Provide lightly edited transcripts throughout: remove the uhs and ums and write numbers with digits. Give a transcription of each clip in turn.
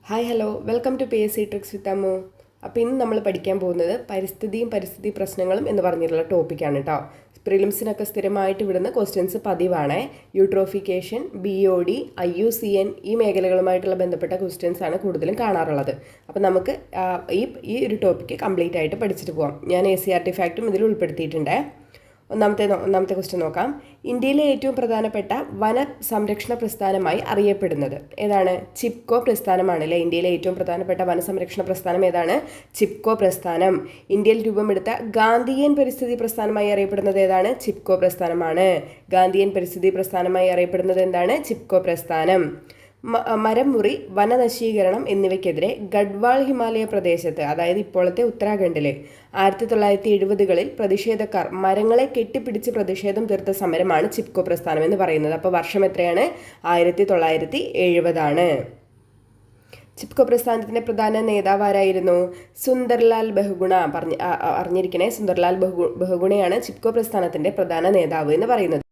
Hi hello welcome to P S C tricks with Ammu. അപ്പോൾ ഇന്ന് നമ്മൾ പഠിക്കാൻ പോകുന്നത് പരിസ്ഥിതി പ്രശ്നങ്ങളും എന്ന് പറഞ്ഞിട്ടുള്ള ടോപ്പിക്കാണ് കേട്ടോ. പ്രിലിംസിനൊക്കെ സ്ഥിരമായിട്ട് വിടുന്ന ക്വസ്റ്റ്യൻസ് പതിവാണ്. യൂട്രോഫിക്കേഷൻ, BOD, IUCN ഈ മേഖലകളുമായിട്ടുള്ള ബന്ധപ്പെട്ട ക്വസ്റ്റ്യൻസ് ആണ് കൂടുതലും കാണാറുള്ളത്. അപ്പോൾ നമുക്ക് ഈ ഒരു ടോപ്പിക്ക് കംപ്ലീറ്റ് ആയിട്ട് പഠിച്ചിട്ട് പോകാം. ഞാൻ ACERT ഫാക്റ്റും ഇതിൽ ഉൾപ്പെടുത്തിയിട്ടുണ്ട്. ഒന്നാമത്തെ ക്വസ്റ്റ്യൻ നോക്കാം. ഇന്ത്യയിലെ ഏറ്റവും പ്രധാനപ്പെട്ട വന സംരക്ഷണ പ്രസ്ഥാനമായി അറിയപ്പെടുന്നത് ഏതാണ്? ചിപ്കോ പ്രസ്ഥാനമാണല്ലേ. ഇന്ത്യയിലെ ഏറ്റവും പ്രധാനപ്പെട്ട വനസംരക്ഷണ പ്രസ്ഥാനം ഏതാണ്? ചിപ്കോ പ്രസ്ഥാനം. ഇന്ത്യയിൽ രൂപമെടുത്ത ഗാന്ധിയൻ പരിസ്ഥിതി പ്രസ്ഥാനമായി അറിയപ്പെടുന്നത് ഏതാണ്? ചിപ്കോ പ്രസ്ഥാനമാണ്. ഗാന്ധിയൻ പരിസ്ഥിതി പ്രസ്ഥാനമായി അറിയപ്പെടുന്നത് എന്താണ്? ചിപ്കോ പ്രസ്ഥാനം. മരം മുറി, വനനശീകരണം എന്നിവയ്ക്കെതിരെ ഗഡ്വാൾ ഹിമാലയ പ്രദേശത്ത്, അതായത് ഇപ്പോഴത്തെ ഉത്തരാഖണ്ഡിൽ 1970-കളിൽ പ്രതിഷേധക്കാർ മരങ്ങളെ കെട്ടിപ്പിടിച്ച് പ്രതിഷേധം തീർത്ത സമരമാണ് ചിപ്കോ പ്രസ്ഥാനം എന്ന് പറയുന്നത്. അപ്പോൾ വർഷം എത്രയാണ്? 1970 ചിപ്കോ പ്രസ്ഥാനത്തിന്റെ പ്രധാന നേതാവ് ആരായിരുന്നു? സുന്ദർലാൽ ബഹുഗുണ. അറിഞ്ഞിരിക്കണേ, സുന്ദർലാൽ ബഹുഗുണയാണ് ചിപ്കോ പ്രസ്ഥാനത്തിന്റെ പ്രധാന നേതാവ് എന്ന് പറയുന്നത്.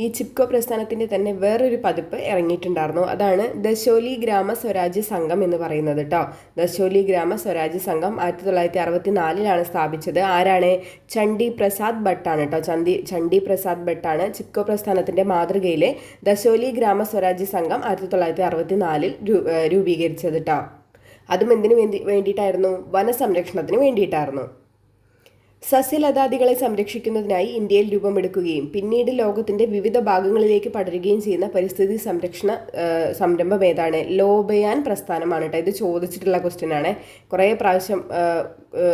ഈ ചിപ്കോ പ്രസ്ഥാനത്തിൻ്റെ തന്നെ വേറൊരു പതിപ്പ് ഇറങ്ങിയിട്ടുണ്ടായിരുന്നു. അതാണ് ദശോലി ഗ്രാമ സ്വരാജ്യ സംഘം എന്ന് പറയുന്നത് കേട്ടോ. ദശോലി ഗ്രാമ സ്വരാജ്യ സംഘം 1964 സ്ഥാപിച്ചത്. ആരാണ്? ചണ്ഡി പ്രസാദ് ഭട്ടാണ് കേട്ടോ. ചണ്ഡി പ്രസാദ് ഭട്ടാണ് ചിപ്കോ പ്രസ്ഥാനത്തിൻ്റെ മാതൃകയിൽ ദശോലി ഗ്രാമ സ്വരാജ്യ സംഘം 1964 രൂപീകരിച്ചത് കേട്ടോ. അതും എന്തിനു വേണ്ടിയിട്ടായിരുന്നു? വനസംരക്ഷണത്തിന് വേണ്ടിയിട്ടായിരുന്നു. സസ്യലതാദികളെ സംരക്ഷിക്കുന്നതിനായി ഇന്ത്യയിൽ രൂപമെടുക്കുകയും പിന്നീട് ലോകത്തിന്റെ വിവിധ ഭാഗങ്ങളിലേക്ക് പടരുകയും ചെയ്യുന്ന പരിസ്ഥിതി സംരക്ഷണ സംരംഭം ഏതാണ്? ലോബയാൻ പ്രസ്ഥാനമാണ് കേട്ടോ. ഇത് ചോദിച്ചിട്ടുള്ള ക്വസ്റ്റ്യൻ ആണ്, കുറേ പ്രാവശ്യം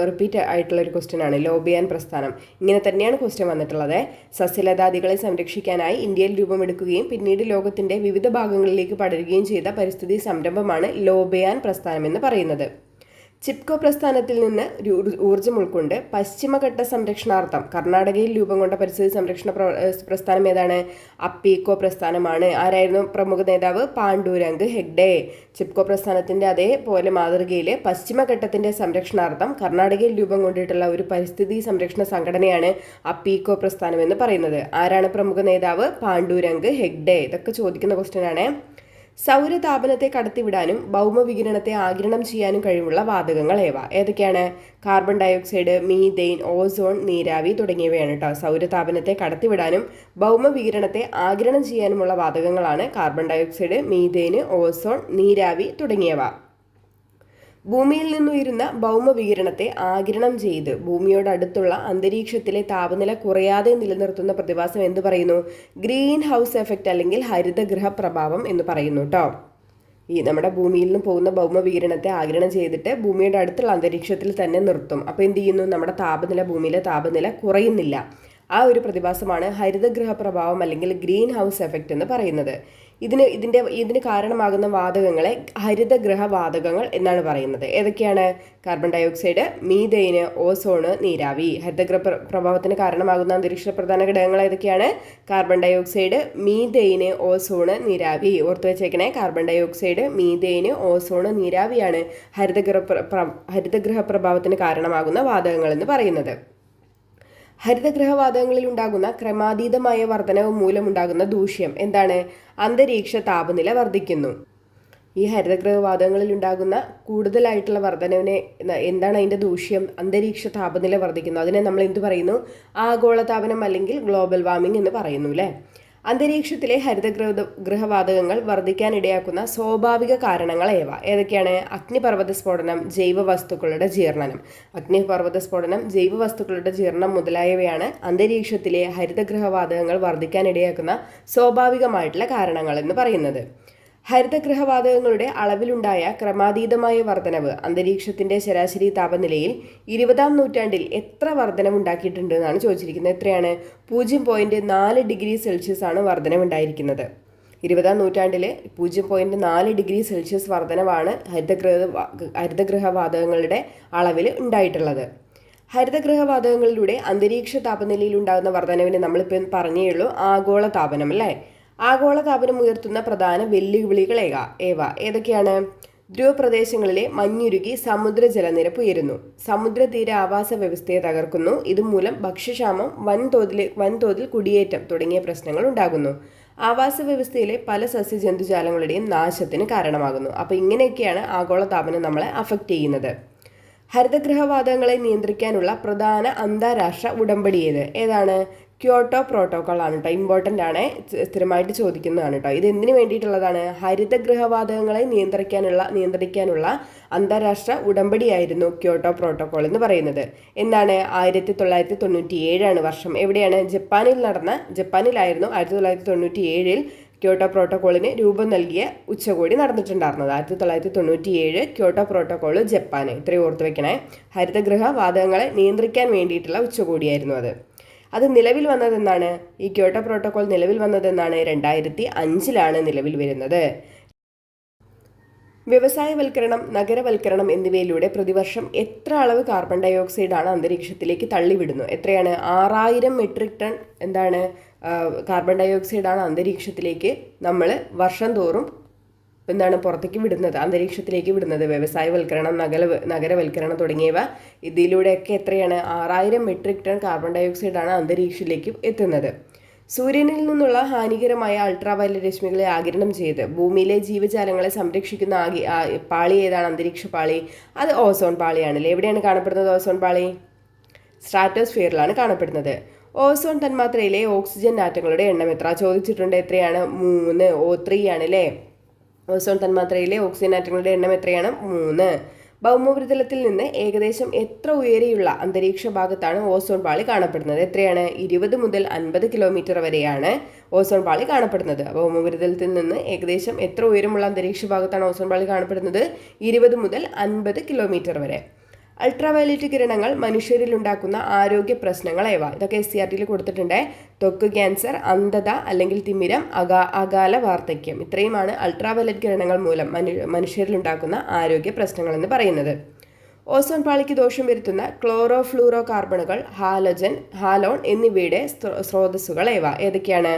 റിപ്പീറ്റ് ആയിട്ടുള്ള ഒരു ക്വസ്റ്റ്യൻ ആണ്. ലോബയാൻ പ്രസ്ഥാനം ഇങ്ങനെ തന്നെയാണ് ക്വസ്റ്റ്യൻ വന്നിട്ടുള്ളത്. സസ്യലതാദികളെ സംരക്ഷിക്കാനായി ഇന്ത്യയിൽ രൂപമെടുക്കുകയും പിന്നീട് ലോകത്തിന്റെ വിവിധ ഭാഗങ്ങളിലേക്ക് പടരുകയും ചെയ്ത പരിസ്ഥിതി സംരംഭമാണ് ലോബയാൻ പ്രസ്ഥാനം എന്ന് പറയുന്നത്. ചിപ്കോ പ്രസ്ഥാനത്തിൽ നിന്ന് ഊർജ്ജം ഉൾക്കൊണ്ട് പശ്ചിമഘട്ട സംരക്ഷണാർത്ഥം കർണാടകയിൽ രൂപം കൊണ്ട പരിസ്ഥിതി സംരക്ഷണ പ്രസ്ഥാനം ഏതാണ്? അപ്പീക്കോ പ്രസ്ഥാനമാണ്. ആരായിരുന്നു പ്രമുഖ നേതാവ്? പാണ്ഡുരംഗ് ഹെഗ്ഡെ. ചിപ്കോ പ്രസ്ഥാനത്തിന്റെ അതേപോലെ മാതൃകയിൽ പശ്ചിമഘട്ടത്തിന്റെ സംരക്ഷണാർത്ഥം കർണാടകയിൽ രൂപം കൊണ്ടിട്ടുള്ള ഒരു പരിസ്ഥിതി സംരക്ഷണ സംഘടനയാണ് അപ്പീക്കോ പ്രസ്ഥാനം എന്ന് പറയുന്നത്. ആരാണ് പ്രമുഖ നേതാവ്? പാണ്ഡുരംഗ് ഹെഗ്ഡെ. ഇതൊക്കെ ചോദിക്കുന്ന ക്വസ്റ്റ്യൻ ആണ്. സൗരതാപനത്തെ കടത്തിവിടാനും ഭൗമവികിരണത്തെ ആഗിരണം ചെയ്യാനും കഴിവുള്ള വാതകങ്ങൾ ഏതൊക്കെയാണ്? കാർബൺ ഡയോക്സൈഡ്, മീഥെയ്ൻ, ഓസോൺ, നീരാവി തുടങ്ങിയവയാണ് കേട്ടോ. സൗരതാപനത്തെ കടത്തിവിടാനും ഭൗമവികിരണത്തെ ആഗിരണം ചെയ്യാനുമുള്ള വാതകങ്ങളാണ് കാർബൺ ഡയോക്സൈഡ്, മീഥെയ്ൻ, ഓസോൺ, നീരാവി തുടങ്ങിയവ. ഭൂമിയിൽ നിന്നുയരുന്ന ഭൗമവികിരണത്തെ ആഗിരണം ചെയ്ത് ഭൂമിയോടടുത്തുള്ള അന്തരീക്ഷത്തിലെ താപനില കുറയാതെ നിലനിർത്തുന്ന പ്രതിഭാസം എന്ത് പറയുന്നു? ഗ്രീൻ ഹൗസ് എഫക്റ്റ് അല്ലെങ്കിൽ ഹരിതഗൃഹ പ്രഭാവം എന്ന് പറയുന്നു കേട്ടോ. ഈ നമ്മുടെ ഭൂമിയിൽ നിന്ന് പോകുന്ന ഭൗമവികിരണത്തെ ആഗിരണം ചെയ്തിട്ട് ഭൂമിയുടെ അടുത്തുള്ള അന്തരീക്ഷത്തിൽ തന്നെ നിർത്തും. അപ്പോൾ എന്ത് ചെയ്യുന്നു? നമ്മുടെ ഭൂമിയിലെ താപനില കുറയുന്നില്ല. ആ ഒരു പ്രതിഭാസമാണ് ഹരിതഗൃഹ പ്രഭാവം അല്ലെങ്കിൽ ഗ്രീൻ ഹൗസ് എഫക്റ്റ് എന്ന് പറയുന്നത്. ഇതിന് കാരണമാകുന്ന വാതകങ്ങളെ ഹരിതഗൃഹ വാതകങ്ങൾ എന്നാണ് പറയുന്നത്. ഏതൊക്കെയാണ്? കാർബൺ ഡയോക്സൈഡ്, മീഥെയ്ൻ, ഓസോണ്, നീരാവി. ഹരിതഗൃഹ പ്രഭാവത്തിന് കാരണമാകുന്ന അന്തരീക്ഷ പ്രധാന ഘടകങ്ങൾ ഏതൊക്കെയാണ്? കാർബൺ ഡയോക്സൈഡ്, മീഥെയ്ൻ, ഓസോണ്, നീരാവി. ഓർത്തു വെച്ചേക്കണേ, കാർബൺ ഡയോക്സൈഡ്, മീഥെയ്ൻ, ഓസോണ്, നീരാവിയാണ് ഹരിതഗൃഹ പ്രഭാവത്തിന് കാരണമാകുന്ന വാതകങ്ങൾ എന്ന് പറയുന്നത്. ഹരിതഗൃഹവാതകങ്ങളിൽ ഉണ്ടാകുന്ന ക്രമാതീതമായ വർധനവ് മൂലമുണ്ടാകുന്ന ദൂഷ്യം എന്താണ്? അന്തരീക്ഷ താപനില വർദ്ധിക്കുന്നു. ഈ ഹരിതഗൃഹവാതകങ്ങളിൽ ഉണ്ടാകുന്ന കൂടുതലായിട്ടുള്ള വർധനവിനെ എന്താണ് അതിൻ്റെ ദൂഷ്യം? അന്തരീക്ഷ താപനില വർദ്ധിക്കുന്നു. അതിനെ നമ്മൾ എന്ത് പറയുന്നു? ആഗോളതാപനം അല്ലെങ്കിൽ ഗ്ലോബൽ വാർമിംഗ് എന്ന് പറയുന്നു അല്ലേ. അന്തരീക്ഷത്തിലെ ഹരിതഗൃഹവാതകങ്ങൾ വർദ്ധിക്കാനിടയാക്കുന്ന സ്വാഭാവിക കാരണങ്ങൾ ഏതൊക്കെയാണ്? അഗ്നിപർവ്വത സ്ഫോടനം, ജൈവവസ്തുക്കളുടെ ജീർണനം. അഗ്നിപർവ്വത സ്ഫോടനം, ജൈവവസ്തുക്കളുടെ ജീർണം മുതലായവയാണ് അന്തരീക്ഷത്തിലെ ഹരിതഗൃഹവാതകങ്ങൾ വർദ്ധിക്കാനിടയാക്കുന്ന സ്വാഭാവികമായിട്ടുള്ള കാരണങ്ങൾ എന്ന് പറയുന്നത്. ഹരിതഗൃഹവാതകങ്ങളുടെ അളവിലുണ്ടായ ക്രമാതീതമായ വർധനവ് അന്തരീക്ഷത്തിന്റെ ശരാശരി താപനിലയിൽ 20-ാം നൂറ്റാണ്ടിൽ എത്ര വർധനവുണ്ടാക്കിയിട്ടുണ്ട് എന്നാണ് ചോദിച്ചിരിക്കുന്നത്. എത്രയാണ്? 0.4 ഡിഗ്രി സെൽഷ്യസ് ആണ് വർധനവുണ്ടായിരിക്കുന്നത്. 20-ാം നൂറ്റാണ്ടിൽ 0.4 ഡിഗ്രി സെൽഷ്യസ് വർധനവാണ് ഹരിതഗൃഹവാതകങ്ങളുടെ അളവിൽ ഉണ്ടായിട്ടുള്ളത്. ഹരിതഗൃഹവാതകങ്ങളിലൂടെ അന്തരീക്ഷ താപനിലയിൽ ഉണ്ടാകുന്ന വർധനവിനെ നമ്മളിപ്പോൾ പറഞ്ഞേ ഉള്ളൂ ആഗോള താപനം അല്ലേ. ആഗോളതാപനം ഉയർത്തുന്ന പ്രധാന വെല്ലുവിളികൾ ഏതൊക്കെയാണ്? ധ്രുവപ്രദേശങ്ങളിലെ മഞ്ഞുരുകി സമുദ്ര ജലനിരപ്പ് ഉയരുന്നു. സമുദ്രതീര ആവാസ വ്യവസ്ഥയെ തകർക്കുന്നു. ഇതുമൂലം ഭക്ഷ്യക്ഷാമം, വൻതോതിൽ കുടിയേറ്റം തുടങ്ങിയ പ്രശ്നങ്ങൾ ഉണ്ടാകുന്നു. ആവാസ വ്യവസ്ഥയിലെ പല സസ്യജന്തുജാലങ്ങളുടെയും നാശത്തിന് കാരണമാകുന്നു. അപ്പോൾ ഇങ്ങനെയൊക്കെയാണ് ആഗോളതാപനം നമ്മളെ അഫക്റ്റ് ചെയ്യുന്നത്. ഹരിതഗൃഹവാതകങ്ങളെ നിയന്ത്രിക്കാനുള്ള പ്രധാന അന്താരാഷ്ട്ര ഉടമ്പടി ഏതാണ്? ക്യോട്ടോ പ്രോട്ടോക്കോൾ ആണ് കേട്ടോ. ഇമ്പോർട്ടൻ്റ് ആണ്, സ്ഥിരമായിട്ട് ചോദിക്കുന്നതാണ് കേട്ടോ. ഇത് എന്തിനു വേണ്ടിയിട്ടുള്ളതാണ്? ഹരിതഗൃഹവാതകങ്ങളെ നിയന്ത്രിക്കാനുള്ള അന്താരാഷ്ട്ര ഉടമ്പടിയായിരുന്നു ക്യോട്ടോ പ്രോട്ടോക്കോൾ എന്ന് പറയുന്നത്. എന്താണ്? 1997 വർഷം. എവിടെയാണ്? ജപ്പാനിലായിരുന്നു 1997 ക്യോട്ടോ പ്രോട്ടോക്കോളിന് രൂപം നൽകിയ ഉച്ചകോടി നടന്നിട്ടുണ്ടായിരുന്നത്. 1997 ക്യോട്ടോ പ്രോട്ടോക്കോൾ ജപ്പാൻ. ഇത്രയും ഓർത്ത് വെക്കണേ. ഹരിതഗൃഹ വാതകങ്ങളെ നിയന്ത്രിക്കാൻ വേണ്ടിയിട്ടുള്ള ഉച്ചകോടിയായിരുന്നു അത് നിലവിൽ വന്നതെന്നാണ്? ഈ ക്യോട്ടോ പ്രോട്ടോക്കോൾ നിലവിൽ വന്നതെന്നാണ്? 2005 നിലവിൽ വരുന്നത്. വ്യവസായവൽക്കരണം, നഗരവൽക്കരണം എന്നിവയിലൂടെ പ്രതിവർഷം എത്ര അളവ് കാർബൺ ഡൈ ഓക്സൈഡാണ് അന്തരീക്ഷത്തിലേക്ക് തള്ളിവിടുന്നു? എത്രയാണ്? 6000 മെട്രിക് ടൺ കാർബൺ ഡൈ ഓക്സൈഡാണ് അന്തരീക്ഷത്തിലേക്ക് നമ്മൾ വർഷം തോറും അന്തരീക്ഷത്തിലേക്ക് വിടുന്നത്. വ്യവസായവൽക്കരണം, നഗരവൽക്കരണം തുടങ്ങിയവ ഇതിലൂടെയൊക്കെ എത്രയാണ്? 6000 മെട്രിക് ടൺ കാർബൺ ഡൈ ഓക്സൈഡാണ് അന്തരീക്ഷത്തിലേക്ക് എത്തുന്നത്. സൂര്യനിൽ നിന്നുള്ള ഹാനികരമായ അൾട്രാവയലറ്റ് രശ്മികളെ ആഗിരണം ചെയ്ത് ഭൂമിയിലെ ജീവജാലങ്ങളെ സംരക്ഷിക്കുന്ന പാളി ഏതാണ്? അന്തരീക്ഷ പാളി. അത് ഓസോൺ പാളിയാണല്ലേ. എവിടെയാണ് കാണപ്പെടുന്നത് ഓസോൺ പാളി? സ്ട്രാറ്റോസ്ഫിയറിലാണ് കാണപ്പെടുന്നത്. ഓസോൺ തന്മാത്രയിലെ ഓക്സിജൻ ആറ്റങ്ങളുടെ എണ്ണം എത്ര? ചോദിച്ചിട്ടുണ്ട്. എത്രയാണ്? 3. O3 ആണല്ലേ. ഓസോൺ തന്മാത്രയിലെ ഓക്സിജൻ ആറ്റങ്ങളുടെ എണ്ണം എത്രയാണ്? 3. ഭൗമോപരിതലത്തിൽ നിന്ന് ഏകദേശം എത്ര ഉയരെയുള്ള അന്തരീക്ഷ ഭാഗത്താണ് ഓസോൺ പാളി കാണപ്പെടുന്നത്? എത്രയാണ്? 20 മുതൽ 50 കിലോമീറ്റർ വരെയാണ് ഓസോൺ പാളി കാണപ്പെടുന്നത്. ഭൗമോപരിതലത്തിൽ നിന്ന് ഏകദേശം എത്ര ഉയരമുള്ള അന്തരീക്ഷ ഭാഗത്താണ് ഓസോൺ പാളി കാണപ്പെടുന്നത്? 20 മുതൽ 50 കിലോമീറ്റർ വരെ. അൾട്രാവയലറ്റ് കിരണങ്ങൾ മനുഷ്യരിൽ ഉണ്ടാക്കുന്ന ആരോഗ്യ പ്രശ്നങ്ങൾ ഏവ? ഇതൊക്കെ SCERT കൊടുത്തിട്ടുണ്ട്. ത്വക്ക് ക്യാൻസർ, അന്ധത അല്ലെങ്കിൽ തിമിരം, അകാല വാർദ്ധക്യം. ഇത്രയുമാണ് അൾട്രാവയലറ്റ് കിരണങ്ങൾ മൂലം മനുഷ്യരിൽ ഉണ്ടാക്കുന്ന ആരോഗ്യ പ്രശ്നങ്ങൾ എന്ന് പറയുന്നത്. ഓസോൺ പാളിക്ക് ദോഷം വരുത്തുന്ന ക്ലോറോ ഫ്ലൂറോ കാർബണുകൾ, ഹാലോൺ എന്നിവയുടെ സ്രോതസ്സുകൾ ഏവ? ഏതൊക്കെയാണ്?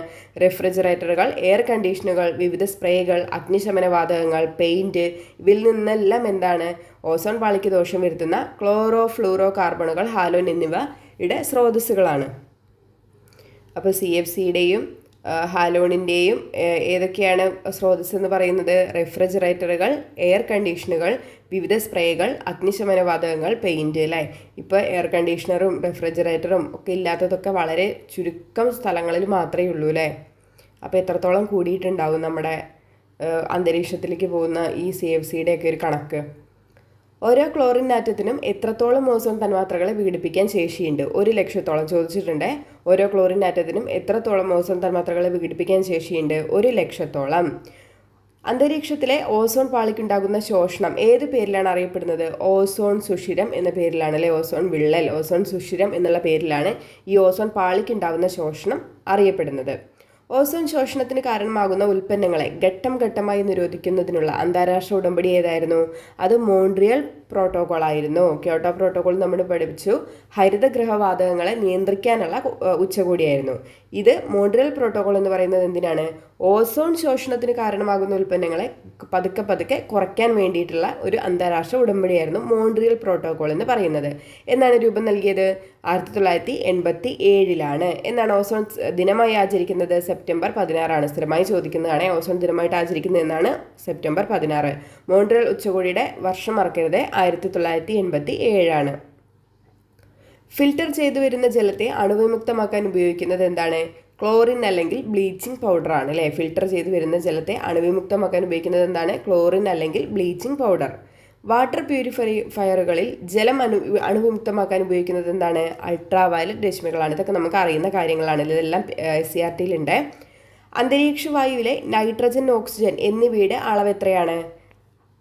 റെഫ്രിജറേറ്ററുകൾ, എയർ കണ്ടീഷനുകൾ, വിവിധ സ്പ്രേകൾ, അഗ്നിശമന വാതകങ്ങൾ, പെയിന്റ്. ഇവയിൽ നിന്നെല്ലാം എന്താണ്? ഓസോൺ പാളിക്ക് ദോഷം വരുത്തുന്ന ക്ലോറോ ഫ്ലൂറോ കാർബണുകൾ, ഹാലോൺ എന്നിവയുടെ സ്രോതസ്സുകളാണ്. അപ്പോൾ CFCയുടെയും ഹാലോണിൻ്റെയും ഏതൊക്കെയാണ് സ്രോതസ് എന്ന് പറയുന്നത്? റെഫ്രിജറേറ്ററുകൾ, എയർ കണ്ടീഷനുകൾ, വിവിധ സ്പ്രേകൾ, അഗ്നിശമന വാതകങ്ങൾ, പെയിൻറ്റ്. അല്ലേ? ഇപ്പോൾ എയർ കണ്ടീഷണറും റെഫ്രിജറേറ്ററും ഒക്കെ ഇല്ലാത്തതൊക്കെ വളരെ ചുരുക്കം സ്ഥലങ്ങളിൽ മാത്രമേ ഉള്ളൂ അല്ലേ. അപ്പോൾ എത്രത്തോളം കൂടിയിട്ടുണ്ടാവും നമ്മുടെ അന്തരീക്ഷത്തിലേക്ക് പോകുന്ന ഈ CFCയുടെയൊക്കെ ഒരു കണക്ക്. ഓരോ ക്ലോറിൻ ആറ്റത്തിനും എത്രത്തോളം ഓസോൺ തന്മാത്രകളെ വിഘടിപ്പിക്കാൻ ശേഷിയുണ്ട്? 100,000-ഓളം ചോദിച്ചിട്ടുണ്ട്. ഓരോ ക്ലോറിൻ ആറ്റത്തിനും എത്രത്തോളം ഓസോൺ തന്മാത്രകളെ വിഘടിപ്പിക്കാൻ ശേഷിയുണ്ട്? 100,000-ഓളം. അന്തരീക്ഷത്തിലെ ഓസോൺ പാളിക്കുണ്ടാകുന്ന ശോഷണം ഏത് പേരിലാണ് അറിയപ്പെടുന്നത്? ഓസോൺ സുഷിരം എന്ന പേരിലാണ് അല്ലേ. ഓസോൺ വിള്ളൽ, ഓസോൺ സുഷിരം എന്നുള്ള പേരിലാണ് ഈ ഓസോൺ പാളിക്കുണ്ടാകുന്ന ശോഷണം അറിയപ്പെടുന്നത്. ഓസോൺ ശോഷണത്തിന് കാരണമാകുന്ന ഉൽപ്പന്നങ്ങളെ ഘട്ടം ഘട്ടമായി നിരോധിക്കുന്നതിനുള്ള അന്താരാഷ്ട്ര ഉടമ്പടി ഏതായിരുന്നു? അത് മോൺട്രിയൽ പ്രോട്ടോകോൾ ആയിരുന്നു. ക്യോട്ടോ പ്രോട്ടോകോൾ നമ്മൾ പഠിപ്പിച്ചു. ഹരിതഗൃഹവാതകങ്ങളെ നിയന്ത്രിക്കാനുള്ള ഉച്ചകോടിയായിരുന്നു ഇത്. മോൺട്രിയൽ പ്രോട്ടോകോൾ എന്ന് പറയുന്നത് എന്തിനാണ്? ഓസോൺ ശോഷണത്തിന് കാരണമാകുന്ന ഉൽപ്പന്നങ്ങളെ പതുക്കെ കുറയ്ക്കാൻ വേണ്ടിയിട്ടുള്ള ഒരു അന്താരാഷ്ട്ര ഉടമ്പടിയായിരുന്നു മോൺട്രിയൽ പ്രോട്ടോകോൾ എന്ന് പറയുന്നത്. എന്നാണ് രൂപം നൽകിയത്? 1987 എന്നാണ് ഓസോൺ ദിനമായി ആചരിക്കുന്നത്? സെപ്റ്റംബർ 16. സ്ഥിരമായി ചോദിക്കുന്നതാണ്. ഓസോൺ ദിനമായിട്ട് ആചരിക്കുന്നത് എന്നാണ്? സെപ്റ്റംബർ 16. മോൺട്രിയൽ ഉച്ചകോടിയുടെ വർഷം മറക്കരുത്, 1987. ഫിൽട്ടർ ചെയ്തു വരുന്ന ജലത്തെ അണുവിമുക്തമാക്കാൻ ഉപയോഗിക്കുന്നത് എന്താണ്? ക്ലോറിൻ അല്ലെങ്കിൽ ബ്ലീച്ചിങ് പൗഡർ ആണ് അല്ലേ. ഫിൽട്ടർ ചെയ്തു വരുന്ന ജലത്തെ അണുവിമുക്തമാക്കാൻ ഉപയോഗിക്കുന്നത് എന്താണ്? ക്ലോറിൻ അല്ലെങ്കിൽ ബ്ലീച്ചിങ് പൗഡർ. വാട്ടർ പ്യൂരിഫയറുകളിൽ ജലം അണുവിമുക്തമാക്കാൻ ഉപയോഗിക്കുന്നത് എന്താണ്? അൾട്രാവയലറ്റ് രശ്മികളാണ്. ഇതൊക്കെ നമുക്ക് അറിയുന്ന കാര്യങ്ങളാണ്. ഇതെല്ലാം SCERT-ലുണ്ട്. അന്തരീക്ഷ വായുവിലെ നൈട്രജൻ, ഓക്സിജൻ എന്നിവയുടെ അളവ് എത്രയാണ്?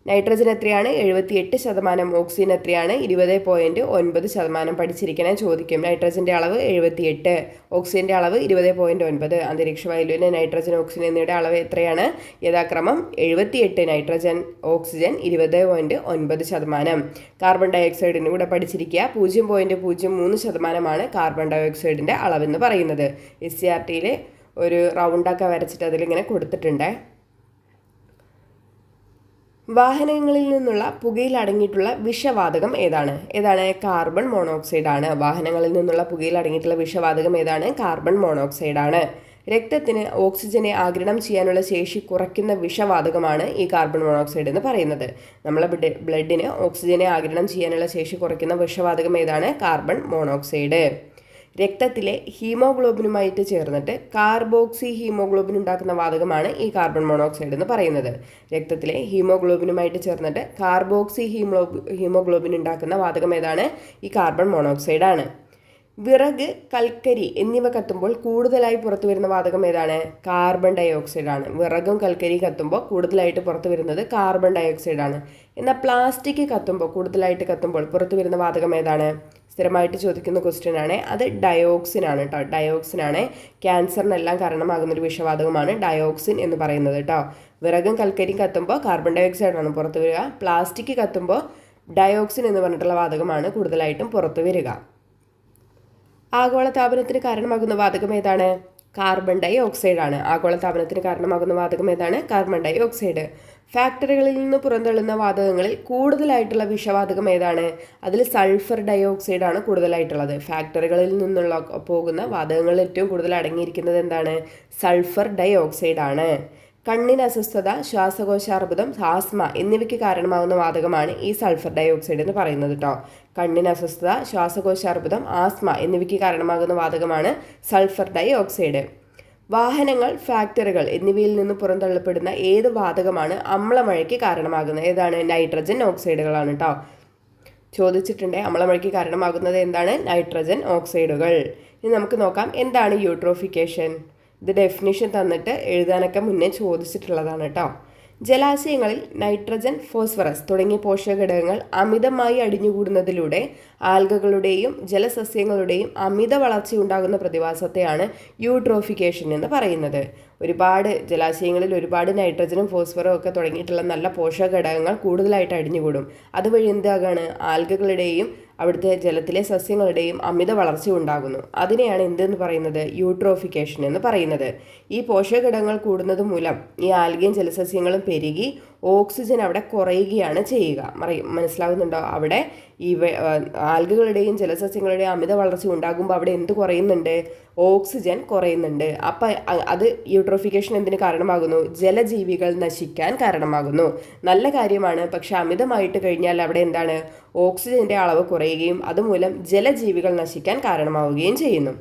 നൈട്രജൻ എത്രയാണ്? 78%. ഓക്സിജൻ എത്രയാണ്? 20.9%. പഠിച്ചിരിക്കണേ, ചോദിക്കും. നൈട്രജൻ്റെ അളവ് 78, ഓക്സിജൻ്റെ അളവ് 20.9. അന്തരീക്ഷ വായുവിലെ നൈട്രജൻ, ഓക്സിജൻ എന്നിവയുടെ അളവ് എത്രയാണ്? യഥാക്രമം 78 നൈട്രജൻ, ഓക്സിജൻ 20.9%. കാർബൺ ഡൈ ഓക്സൈഡിനും കൂടെ പഠിച്ചിരിക്കുക. 0.03% കാർബൺ ഡൈ ഓക്സൈഡിൻ്റെ അളവെന്ന് പറയുന്നത്. SCERT-യിൽ ഒരു റൗണ്ടൊക്കെ വരച്ചിട്ട് അതിലിങ്ങനെ കൊടുത്തിട്ടുണ്ട്. വാഹനങ്ങളിൽ നിന്നുള്ള പുകയിൽ അടങ്ങിയിട്ടുള്ള വിഷവാതകം ഏതാണ്? കാർബൺ മോണോക്സൈഡ് ആണ്. വാഹനങ്ങളിൽ നിന്നുള്ള പുകയിൽ അടങ്ങിയിട്ടുള്ള വിഷവാതകം ഏതാണ്? കാർബൺ മോണോക്സൈഡ് ആണ്. രക്തത്തിന് ഓക്സിജനെ ആഗിരണം ചെയ്യാനുള്ള ശേഷി കുറയ്ക്കുന്ന വിഷവാതകമാണ് ഈ കാർബൺ മോണോക്സൈഡ് എന്ന് പറയുന്നത്. നമ്മളെ ബ്ലഡിന് ഓക്സിജനെ ആഗിരണം ചെയ്യാനുള്ള ശേഷി കുറയ്ക്കുന്ന വിഷവാതകം ഏതാണ്? Carbon monoxide. രക്തത്തിലെ ഹീമോഗ്ലോബിനുമായിട്ട് ചേർന്നിട്ട് കാർബോക്സി ഹീമോഗ്ലോബിൻ ഉണ്ടാക്കുന്ന വാതകമാണ് ഈ കാർബൺ മോണോക്സൈഡ് എന്ന് പറയുന്നത്. രക്തത്തിലെ ഹീമോഗ്ലോബിനുമായിട്ട് ചേർന്നിട്ട് കാർബോക്സി ഹീമോഗ്ലോബിൻ ഉണ്ടാക്കുന്ന വാതകം ഏതാണ്? ഈ കാർബൺ മോണോക്സൈഡ് ആണ്. വിറക്, കൽക്കരി എന്നിവ കത്തുമ്പോൾ കൂടുതലായി പുറത്തു വരുന്ന വാതകം ഏതാണ്? കാർബൺ ഡൈ ഓക്സൈഡ് ആണ്. വിറകും കൽക്കരി കത്തുമ്പോൾ കൂടുതലായിട്ട് പുറത്തു വരുന്നത് കാർബൺ ഡൈ ഓക്സൈഡ് ആണ്. എന്നാൽ പ്ലാസ്റ്റിക് കത്തുമ്പോൾ പുറത്തു വരുന്ന വാതകം ഏതാണ്? സ്ഥിരമായിട്ട് ചോദിക്കുന്ന ക്വസ്റ്റ്യൻ ആണ്. അത് ഡയോക്സിൻ ആണ് കേട്ടോ. ഡയോക്സിൻ ആണ്. ക്യാൻസറിനെല്ലാം കാരണമാകുന്നൊരു വിഷവാതകമാണ് ഡയോക്സിൻ എന്ന് പറയുന്നത് കേട്ടോ. വിറകും കൽക്കരിയും കത്തുമ്പോൾ കാർബൺ ഡൈ ഓക്സൈഡ് ആണ് പുറത്തു വരിക. പ്ലാസ്റ്റിക് കത്തുമ്പോൾ ഡയോക്സിൻ എന്ന് പറഞ്ഞിട്ടുള്ള വാതകമാണ് കൂടുതലായിട്ടും പുറത്തു വരിക. ആഗോളതാപനത്തിന് കാരണമാകുന്ന വാതകം ഏതാണ്? കാർബൺ ഡൈ ഓക്സൈഡ് ആണ്. ആഗോളതാപനത്തിന് കാരണമാകുന്ന വാതകം ഏതാണ്? Carbon dye oxide. ഫാക്ടറികളിൽ നിന്ന് പുറന്തള്ളുന്ന വാതകങ്ങളിൽ കൂടുതലായിട്ടുള്ള വിഷവാതകം ഏതാണ്? അതിൽ സൾഫർ ഡൈ ഓക്സൈഡ് ആണ് കൂടുതലായിട്ടുള്ളത്. ഫാക്ടറികളിൽ നിന്നുള്ള പോകുന്ന വാതകങ്ങളിൽ ഏറ്റവും കൂടുതൽ അടങ്ങിയിരിക്കുന്നത് എന്താണ്? സൾഫർ ഡൈ ഓക്സൈഡ് ആണ്. കണ്ണിന് അസ്വസ്ഥത, ശ്വാസകോശാർബുദം, ആസ്മ എന്നിവയ്ക്ക് കാരണമാകുന്ന വാതകമാണ് ഈ സൾഫർ ഡൈ ഓക്സൈഡ് എന്ന് പറയുന്നത് കേട്ടോ. കണ്ണിന് അസ്വസ്ഥത, ശ്വാസകോശാർബുദം, ആസ്മ എന്നിവയ്ക്ക് കാരണമാകുന്ന വാതകമാണ് സൾഫർ ഡൈ ഓക്സൈഡ്. വാഹനങ്ങൾ, ഫാക്ടറികൾ എന്നിവയിൽ നിന്ന് പുറന്തള്ളപ്പെടുന്ന ഏത് വാതകമാണ് അമ്ലമഴയ്ക്ക് കാരണമാകുന്നത്? ഏതാണ്? നൈട്രജൻ ഓക്സൈഡുകളാണ് കേട്ടോ. ചോദിച്ചിട്ടുണ്ട്. അമ്ലമഴയ്ക്ക് കാരണമാകുന്നത് എന്താണ്? നൈട്രജൻ ഓക്സൈഡുകൾ. ഇനി നമുക്ക് നോക്കാം എന്താണ് യൂട്രോഫിക്കേഷൻ. ഇത് ഡെഫിനിഷൻ തന്നിട്ട് എഴുതാനൊക്കെ മുന്നേ ചോദിച്ചിട്ടുള്ളതാണ് കേട്ടോ. ജലാശയങ്ങളിൽ നൈട്രജൻ, ഫോസ്ഫറസ് തുടങ്ങിയ പോഷകഘടകങ്ങൾ അമിതമായി അടിഞ്ഞുകൂടുന്നതിലൂടെ ആൽഗകളുടെയും ജലസസ്യങ്ങളുടെയും അമിത വളർച്ചയുണ്ടാകുന്ന പ്രതിഭാസത്തെയാണ് യൂട്രോഫിക്കേഷൻ എന്ന് പറയുന്നത്. ഒരുപാട് ജലാശയങ്ങളിൽ ഒരുപാട് നൈട്രജനും ഫോസ്ഫറും ഒക്കെ തുടങ്ങിയിട്ടുള്ള നല്ല പോഷകഘടകങ്ങൾ കൂടുതലായിട്ട് അടിഞ്ഞുകൂടും. അതുവഴി എന്താകാണ്? ആൽഗകളുടെയും അവിടുത്തെ ജലത്തിലെ സസ്യങ്ങളുടെയും അമിത വളർച്ച ഉണ്ടാകുന്നു. അതിനെയാണ് എന്തെന്ന് പറയുന്നത്? യൂട്രോഫിക്കേഷൻ എന്ന് പറയുന്നത്. ഈ പോഷകഘടകങ്ങൾ കൂടുന്നത് മൂലം ഈ ആൽഗയും ജലസസ്യങ്ങളും പെരുകി ഓക്സിജൻ അവിടെ കുറയുകയാണ് ചെയ്യുക. മനസ്സിലാകുന്നുണ്ടോ? അവിടെ ഈ ആൽഗകളുടെയും ജലസസ്യങ്ങളുടെയും അമിത വളർച്ച ഉണ്ടാകുമ്പോൾ അവിടെ എന്ത് കുറയുന്നുണ്ട്? ഓക്സിജൻ കുറയുന്നുണ്ട്. അപ്പം അത് യൂട്രോഫിക്കേഷൻ എന്തിന് കാരണമാകുന്നു? ജലജീവികൾ നശിക്കാൻ കാരണമാകുന്നു. നല്ല കാര്യമാണ്. പക്ഷെ അമിതമായിട്ട് കഴിഞ്ഞാൽ അവിടെ എന്താണ്? ഓക്സിജൻ്റെ അളവ് കുറയുകയും അതുമൂലം ജലജീവികൾ നശിക്കാൻ കാരണമാവുകയും ചെയ്യുന്നു.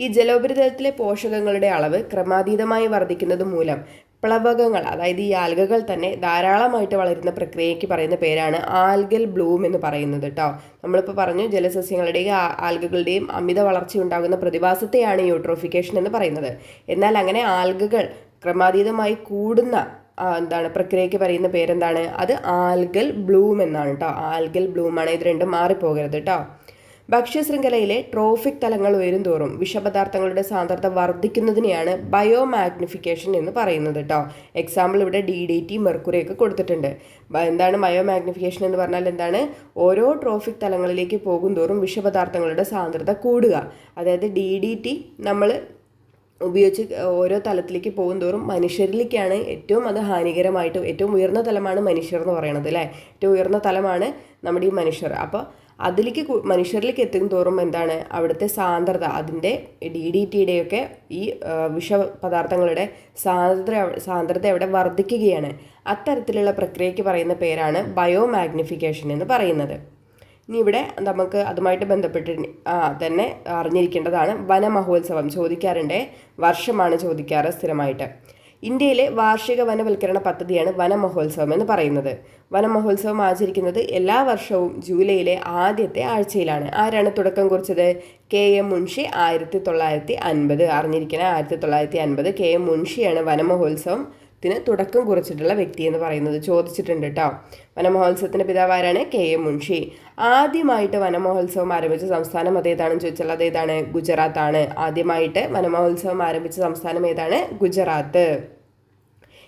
ഈ ജലോപരിതലത്തിലെ പോഷകങ്ങളുടെ അളവ് ക്രമാതീതമായി വർദ്ധിക്കുന്നത് മൂലം പ്ലവകങ്ങൾ, അതായത് ഈ ആൽഗകൾ തന്നെ ധാരാളമായിട്ട് വളരുന്ന പ്രക്രിയയ്ക്ക് പറയുന്ന പേരാണ് ആൽഗൽ ബ്ലൂം എന്ന് പറയുന്നത് കേട്ടോ. നമ്മളിപ്പോൾ പറഞ്ഞു ജലസസ്യങ്ങളുടെയും ആൽഗകളുടെയും അമിത വളർച്ച ഉണ്ടാകുന്ന പ്രതിഭാസത്തെയാണ് യൂട്രോഫിക്കേഷൻ എന്ന് പറയുന്നത്. എന്നാൽ അങ്ങനെ ആൽഗകൾ ക്രമാതീതമായി കൂടുന്ന പ്രക്രിയയ്ക്ക് പറയുന്ന പേരെന്താണ്? അത് ആൽഗൽ ബ്ലൂം എന്നാണ് കേട്ടോ. ആൽഗൽ ബ്ലൂമാണ്. ഇത് രണ്ടും മാറിപ്പോകരുത് കേട്ടോ. ഭക്ഷ്യശൃംഖലയിലെ ട്രോഫിക് തലങ്ങൾ ഉയരുംതോറും വിഷപദാർത്ഥങ്ങളുടെ സാന്ദ്രത വർദ്ധിക്കുന്നതിനെയാണ് ബയോമാഗ്നിഫിക്കേഷൻ എന്ന് പറയുന്നത് കേട്ടോ. എക്സാമ്പിൾ ഇവിടെ DDT, മെർക്കുറി ഒക്കെ കൊടുത്തിട്ടുണ്ട്. എന്താണ് ബയോമാഗ്നിഫിക്കേഷൻ എന്ന് പറഞ്ഞാൽ എന്താണ്? ഓരോ ട്രോഫിക് തലങ്ങളിലേക്ക് പോകുംതോറും വിഷപദാർത്ഥങ്ങളുടെ സാന്ദ്രത കൂടുക. അതായത് DDT നമ്മൾ ഉപയോഗിച്ച് ഓരോ തലത്തിലേക്ക് പോകുന്തോറും മനുഷ്യരിലേക്കാണ് ഏറ്റവും അത് ഹാനികരമായിട്ട്. ഏറ്റവും ഉയർന്ന തലമാണ് മനുഷ്യർ എന്ന് പറയുന്നത് അല്ലേ. ഏറ്റവും ഉയർന്ന തലമാണ് നമ്മുടെ ഈ മനുഷ്യർ. അപ്പോൾ അതിലേക്ക് മനുഷ്യരിലേക്ക് എത്തും തോറും എന്താണ്? അവിടുത്തെ സാന്ദ്രത, അതിൻ്റെ DDTയുടെയൊക്കെ ഈ വിഷപദാർത്ഥങ്ങളുടെ സാന്ദ്രത അവിടെ വർദ്ധിക്കുകയാണ്. അത്തരത്തിലുള്ള പ്രക്രിയയ്ക്ക് പറയുന്ന പേരാണ് ബയോമാഗ്നിഫിക്കേഷൻ എന്ന് പറയുന്നത്. ഇനി ഇവിടെ നമുക്ക് അതുമായിട്ട് ബന്ധപ്പെട്ട് തന്നെ അറിഞ്ഞിരിക്കേണ്ടതാണ് വനമഹോത്സവം. ചോദിക്കാറുണ്ട്, വർഷമാണ് ചോദിക്കാറ് സ്ഥിരമായിട്ട്. ഇന്ത്യയിലെ വാർഷിക വനവൽക്കരണ പദ്ധതിയാണ് വനമഹോത്സവം എന്ന് പറയുന്നത്. വനമഹോത്സവം ആചരിക്കുന്നത് എല്ലാ വർഷവും ജൂലൈയിലെ ആദ്യത്തെ ആഴ്ചയിലാണ്. ആരാണ് തുടക്കം കുറിച്ചത്? KM മുൻഷി 1950. അറിഞ്ഞിരിക്കണം, 1950 KM മുൻഷിയാണ് വനമഹോത്സവത്തിന് തുടക്കം കുറിച്ചിട്ടുള്ള വ്യക്തി എന്ന് പറയുന്നത്. ചോദിച്ചിട്ടുണ്ട് കേട്ടോ. വനമഹോത്സവത്തിൻ്റെ പിതാവാരാണ്? KM മുൻഷി. ആദ്യമായിട്ട് വനമഹോത്സവം ആരംഭിച്ച സംസ്ഥാനം അതേതാണെന്ന് ചോദിച്ചാൽ അതേതാണ്? ഗുജറാത്താണ്. ആദ്യമായിട്ട് വനമഹോത്സവം ആരംഭിച്ച സംസ്ഥാനം ഏതാണ്? ഗുജറാത്ത്.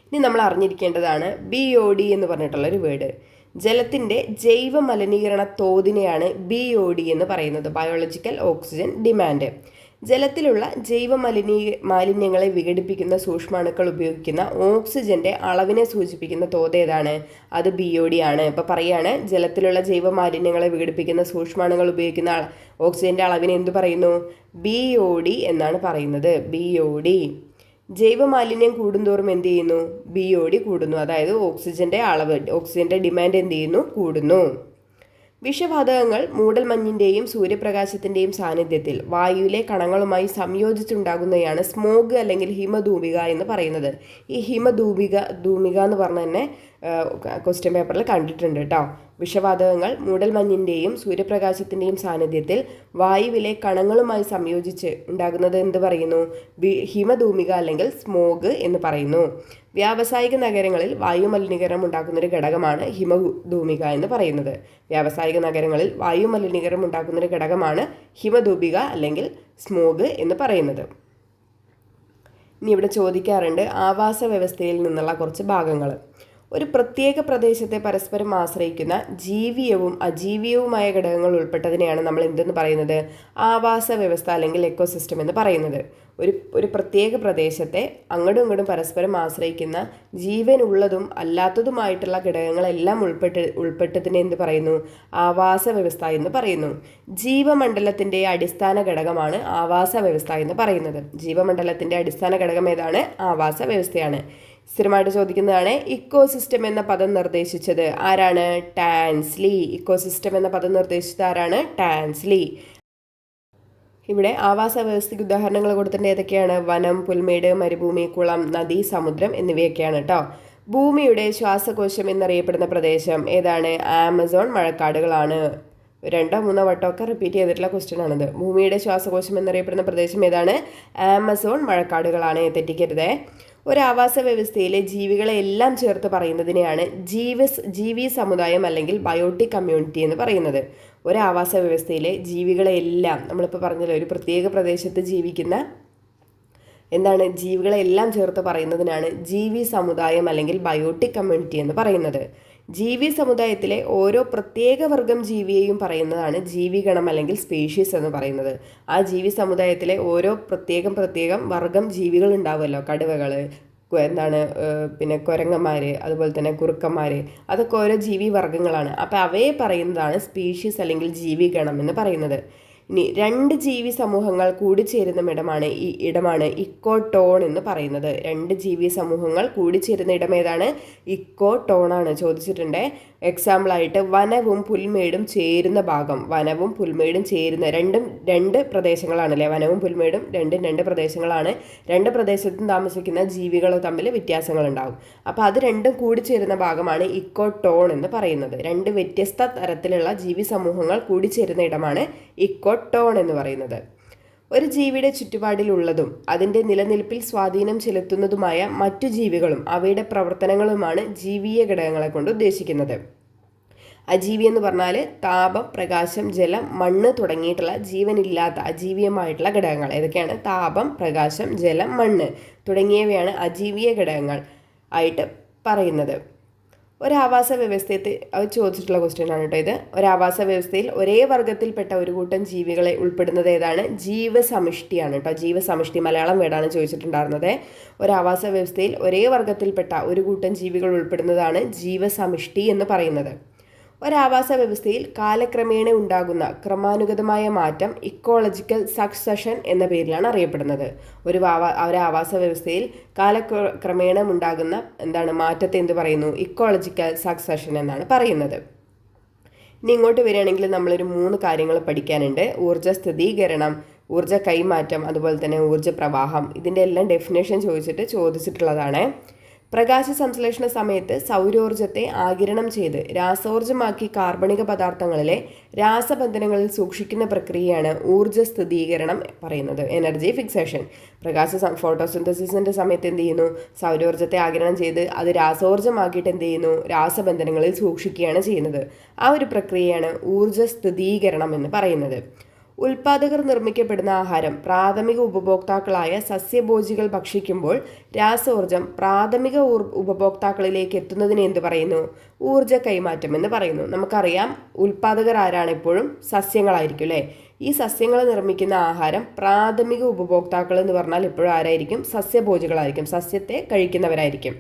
ഇനി നമ്മൾ അറിഞ്ഞിരിക്കേണ്ടതാണ് BOD എന്ന് പറഞ്ഞിട്ടുള്ളൊരു വേർഡ്. ജലത്തിൻ്റെ ജൈവ മലിനീകരണ തോതിനെയാണ് BOD എന്ന് പറയുന്നത്, ബയോളജിക്കൽ ഓക്സിജൻ ഡിമാൻഡ്. ജലത്തിലുള്ള മാലിന്യങ്ങളെ വിഘടിപ്പിക്കുന്ന സൂക്ഷ്മാണുക്കൾ ഉപയോഗിക്കുന്ന ഓക്സിജന്റെ അളവിനെ സൂചിപ്പിക്കുന്ന തോത് ഏതാണ്? അത് BOD ആണ്. ഇപ്പൊ പറയാണ്, ജലത്തിലുള്ള മാലിന്യങ്ങളെ വിഘടിപ്പിക്കുന്ന സൂക്ഷ്മാണുക്കൾ ഉപയോഗിക്കുന്ന ഓക്സിജന്റെ അളവിനെ എന്ത് പറയുന്നു? BOD എന്നാണ് പറയുന്നത്. BOD. മാലിന്യം കൂടുന്തോറും എന്ത് ചെയ്യുന്നു? BOD കൂടുന്നു. അതായത് ഓക്സിജന്റെ അളവ്, ഓക്സിജന്റെ ഡിമാൻഡ് എന്ത് ചെയ്യുന്നു? കൂടുന്നു. വിഷവാതകങ്ങൾ മൂടൽമഞ്ഞിൻ്റെയും സൂര്യപ്രകാശത്തിൻ്റെയും സാന്നിധ്യത്തിൽ വായുവിലെ കണങ്ങളുമായി സംയോജിച്ചുണ്ടാകുന്നതാണ് സ്മോഗ് അല്ലെങ്കിൽ ഹിമധൂമിക എന്ന് പറയുന്നത്. ഈ ധൂമിക എന്ന് പറഞ്ഞ തന്നെ ക്വസ്റ്റ്യൻ പേപ്പറിൽ കണ്ടിട്ടുണ്ട് കേട്ടോ. വിഷവാതകങ്ങൾ മൂടൽമഞ്ഞിൻ്റെയും സൂര്യപ്രകാശത്തിൻ്റെയും സാന്നിധ്യത്തിൽ വായുവിലെ കണങ്ങളുമായി സംയോജിച്ച് ഉണ്ടാകുന്നത് എന്ത് പറയുന്നു? ഹിമധൂമിക അല്ലെങ്കിൽ സ്മോഗ് എന്ന് പറയുന്നു. വ്യാവസായിക നഗരങ്ങളിൽ വായുമലിനീകരണം ഉണ്ടാക്കുന്നൊരു ഘടകമാണ് ഹിമധൂമിക എന്ന് പറയുന്നത്. വ്യാവസായിക നഗരങ്ങളിൽ വായുമലിനീകരണം ഉണ്ടാക്കുന്നൊരു ഘടകമാണ് ഹിമധൂമിക അല്ലെങ്കിൽ സ്മോഗ് എന്ന് പറയുന്നത്. ഇനി ഇവിടെ ചോദിക്കാറുണ്ട് ആവാസ വ്യവസ്ഥയിൽ നിന്നുള്ള കുറച്ച് ഭാഗങ്ങൾ. ഒരു പ്രത്യേക പ്രദേശത്തെ പരസ്പരം ആശ്രയിക്കുന്ന ജീവിയവും അജീവിയവുമായ ഘടകങ്ങൾ ഉൾപ്പെട്ടതിനെയാണ് നമ്മൾ എന്തെന്ന് പറയുന്നത്? ആവാസ വ്യവസ്ഥ അല്ലെങ്കിൽ എക്കോസിസ്റ്റം എന്ന് പറയുന്നത്. ഒരു പ്രത്യേക പ്രദേശത്തെ അങ്ങോട്ടും ഇങ്ങോട്ടും പരസ്പരം ആശ്രയിക്കുന്ന ജീവനുള്ളതും അല്ലാത്തതുമായിട്ടുള്ള ഘടകങ്ങളെല്ലാം ഉൾപ്പെട്ടതിനെ എന്ത് പറയുന്നു? ആവാസ വ്യവസ്ഥ എന്ന് പറയുന്നു. ജീവമണ്ഡലത്തിൻ്റെ അടിസ്ഥാന ഘടകമാണ് ആവാസ വ്യവസ്ഥ എന്ന് പറയുന്നത്. ജീവമണ്ഡലത്തിൻ്റെ അടിസ്ഥാന ഘടകം ഏതാണ്? ആവാസ വ്യവസ്ഥയാണ്. സ്ഥിരമായിട്ട് ചോദിക്കുന്നതാണ്. ഇക്കോസിസ്റ്റം എന്ന പദം നിർദ്ദേശിച്ചത് ആരാണ്? ടാൻസ്ലി. ഇക്കോസിസ്റ്റം എന്ന പദം നിർദ്ദേശിച്ചത് ആരാണ്? ടാൻസ്ലി. ഇവിടെ ആവാസ വ്യവസ്ഥയ്ക്ക് ഉദാഹരണങ്ങൾ കൊടുത്തിട്ട് ഏതൊക്കെയാണ്? വനം, പുൽമേട്, മരുഭൂമി, കുളം, നദി, സമുദ്രം എന്നിവയൊക്കെയാണ് കേട്ടോ. ഭൂമിയുടെ ശ്വാസകോശം എന്നറിയപ്പെടുന്ന പ്രദേശം ഏതാണ്? ആമസോൺ മഴക്കാടുകളാണ്. 2-3 വട്ടമൊക്കെ റിപ്പീറ്റ് ചെയ്തിട്ടുള്ള ക്വസ്റ്റ്യൻ ആണിത്. ഭൂമിയുടെ ശ്വാസകോശം എന്നറിയപ്പെടുന്ന പ്രദേശം ഏതാണ്? ആമസോൺ മഴക്കാടുകളാണ്. തെറ്റിക്കരുതേ. ഒരു ആവാസ വ്യവസ്ഥയിലെ ജീവികളെ എല്ലാം ചേർത്ത് പറയുന്നതിനെയാണ് ജീവി സമുദായം അല്ലെങ്കിൽ ബയോട്ടിക് കമ്മ്യൂണിറ്റി എന്ന് പറയുന്നത്. ഒരു ആവാസ വ്യവസ്ഥയിലെ ജീവികളെ എല്ലാം, നമ്മളിപ്പോൾ പറഞ്ഞല്ലോ, ഒരു പ്രത്യേക പ്രദേശത്ത് ജീവിക്കുന്ന ജീവികളെല്ലാം ചേർത്ത് പറയുന്നതിനാണ് ജീവി സമുദായം അല്ലെങ്കിൽ ബയോട്ടിക് കമ്മ്യൂണിറ്റി എന്ന് പറയുന്നത്. ജീവി സമുദായത്തിലെ ഓരോ പ്രത്യേക വർഗം ജീവിയെയും പറയുന്നതാണ് ജീവിഗണം അല്ലെങ്കിൽ സ്പീഷീസ് എന്ന് പറയുന്നത്. ആ ജീവി സമുദായത്തിലെ ഓരോ പ്രത്യേകം വർഗം ജീവികൾ ഉണ്ടാവുമല്ലോ, കടുവകൾ, പിന്നെ കുരങ്ങന്മാർ, അതുപോലെ തന്നെ കുറുക്കന്മാർ, അതൊക്കെ ഓരോ ജീവി വർഗ്ഗങ്ങളാണ്. അപ്പോൾ അവയെ പറയുന്നതാണ് സ്പീഷീസ് അല്ലെങ്കിൽ ജീവിഗണം എന്ന് പറയുന്നത്. ഇനി 2 ജീവി സമൂഹങ്ങൾ കൂടിച്ചേരുന്ന ഇടമാണ് ഇക്കോടോൺ എന്ന് പറയുന്നത്. 2 ജീവി സമൂഹങ്ങൾ കൂടിച്ചേരുന്ന ഇടം ഏതാണ്? ഇക്കോടോണാണ്. ചോദിച്ചിട്ടുണ്ട്. എക്സാമ്പിളായിട്ട് വനവും പുൽമേടും ചേരുന്ന ഭാഗം. വനവും പുൽമേടും ചേരുന്ന രണ്ട് പ്രദേശങ്ങളാണല്ലേ. വനവും പുൽമേടും രണ്ട് പ്രദേശങ്ങളാണ്. 2 പ്രദേശത്തും താമസിക്കുന്ന ജീവികൾ തമ്മിൽ വ്യത്യാസങ്ങളുണ്ടാവും. അപ്പോൾ അത് രണ്ടും കൂടിച്ചേരുന്ന ഭാഗമാണ് ഇക്കോടോൺ എന്ന് പറയുന്നത്. 2 വ്യത്യസ്ത തരത്തിലുള്ള ജീവി സമൂഹങ്ങൾ കൂടിച്ചേരുന്ന ഇടമാണ് ഇക്കോടോൺ എന്ന് പറയുന്നത്. ഒരു ജീവിയുടെ ചുറ്റുപാടിലുള്ളതും അതിൻ്റെ നിലനിൽപ്പിൽ സ്വാധീനം ചെലുത്തുന്നതുമായ മറ്റു ജീവികളും അവയുടെ പ്രവർത്തനങ്ങളുമാണ് ജീവിയ ഘടകങ്ങളെ കൊണ്ട് ഉദ്ദേശിക്കുന്നത്. അജീവി എന്ന് പറഞ്ഞാൽ താപം, പ്രകാശം, ജലം, മണ്ണ് തുടങ്ങിയിട്ടുള്ള ജീവനില്ലാത്ത അജീവീയമായിട്ടുള്ള ഘടകങ്ങൾ. ഏതൊക്കെയാണ്? താപം, പ്രകാശം, ജലം, മണ്ണ് തുടങ്ങിയവയാണ് അജീവീയ ഘടകങ്ങൾ ആയിട്ട് പറയുന്നത്. ഒരാവാസ വ്യവസ്ഥയിൽ അത് ചോദിച്ചിട്ടുള്ള ക്വസ്റ്റ്യൻ ആണ് കേട്ടോ ഇത്. ഒരാവാസ വ്യവസ്ഥയിൽ ഒരേ വർഗത്തിൽപ്പെട്ട ഒരു കൂട്ടം ജീവികളെ ഉൾപ്പെടുന്നത് ഏതാണ്? ജീവസമിഷ്ടിയാണ് കേട്ടോ. ജീവസമിഷ്ടി മലയാളം വേർഡാണ് ചോദിച്ചിട്ടുണ്ടായിരുന്നത്. ഒരാവാസ വ്യവസ്ഥയിൽ ഒരേ വർഗത്തിൽപ്പെട്ട ഒരു കൂട്ടം ജീവികൾ ഉൾപ്പെടുന്നതാണ് ജീവസമിഷ്ടി എന്ന് പറയുന്നത്. ഒരാവാസ വ്യവസ്ഥയിൽ കാലക്രമേണ ഉണ്ടാകുന്ന ക്രമാനുഗതമായ മാറ്റം ഇക്കോളജിക്കൽ സക്സഷൻ എന്ന പേരിലാണ് അറിയപ്പെടുന്നത്. ഒരു ആവാസ വ്യവസ്ഥയിൽ കാലക്രമേണ ഉണ്ടാകുന്ന മാറ്റത്തെ എന്ത് പറയുന്നു? ഇക്കോളജിക്കൽ സക്സഷൻ എന്നാണ് പറയുന്നത്. ഇനി ഇങ്ങോട്ട് വരികയാണെങ്കിൽ നമ്മളൊരു 3 കാര്യങ്ങൾ പഠിക്കാനുണ്ട്. ഊർജ്ജ സ്ഥിരീകരണം, ഊർജ്ജ കൈമാറ്റം, അതുപോലെ തന്നെ ഊർജ്ജ പ്രവാഹം. ഇതിൻ്റെ എല്ലാം ഡെഫിനേഷൻ ചോദിച്ചിട്ടുള്ളതാണ്. പ്രകാശ സംശ്ലേഷണ സമയത്ത് സൗരോർജ്ജത്തെ ആഗിരണം ചെയ്ത് രാസോർജ്ജമാക്കി കാർബണിക പദാർത്ഥങ്ങളിലെ രാസബന്ധനങ്ങളിൽ സൂക്ഷിക്കുന്ന പ്രക്രിയയാണ് ഊർജ്ജ സ്ഥിരീകരണം പറയുന്നത്, എനർജി ഫിക്സേഷൻ. ഫോട്ടോസിന്തസിസിൻ്റെ സമയത്ത് എന്ത് ചെയ്യുന്നു? സൗരോർജ്ജത്തെ ആഗിരണം ചെയ്ത് അത് രാസോർജ്ജമാക്കിയിട്ട് എന്ത് ചെയ്യുന്നു? രാസബന്ധനങ്ങളിൽ സൂക്ഷിക്കുകയാണ് ചെയ്യുന്നത്. ആ ഒരു പ്രക്രിയയാണ് ഊർജ്ജ സ്ഥിരീകരണം എന്ന് പറയുന്നത്. ഉൽപാദകർ നിർമ്മിക്കപ്പെടുന്ന ആഹാരം പ്രാഥമിക ഉപഭോക്താക്കളായ സസ്യഭോജികൾ ഭക്ഷിക്കുമ്പോൾ രാസോർജം പ്രാഥമിക ഉപഭോക്താക്കളിലേക്ക് എത്തുന്നതിന് എന്ത് പറയുന്നു? ഊർജ്ജ കൈമാറ്റം എന്ന് പറയുന്നു. നമുക്കറിയാം ഉൽപാദകർ ആരാണ്? എപ്പോഴും സസ്യങ്ങളായിരിക്കും അല്ലേ. ഈ സസ്യങ്ങൾ നിർമ്മിക്കുന്ന ആഹാരം പ്രാഥമിക ഉപഭോക്താക്കൾ എന്ന് പറഞ്ഞാൽ എപ്പോഴും ആരായിരിക്കും? സസ്യഭോജികളായിരിക്കും, സസ്യത്തെ കഴിക്കുന്നവരായിരിക്കും.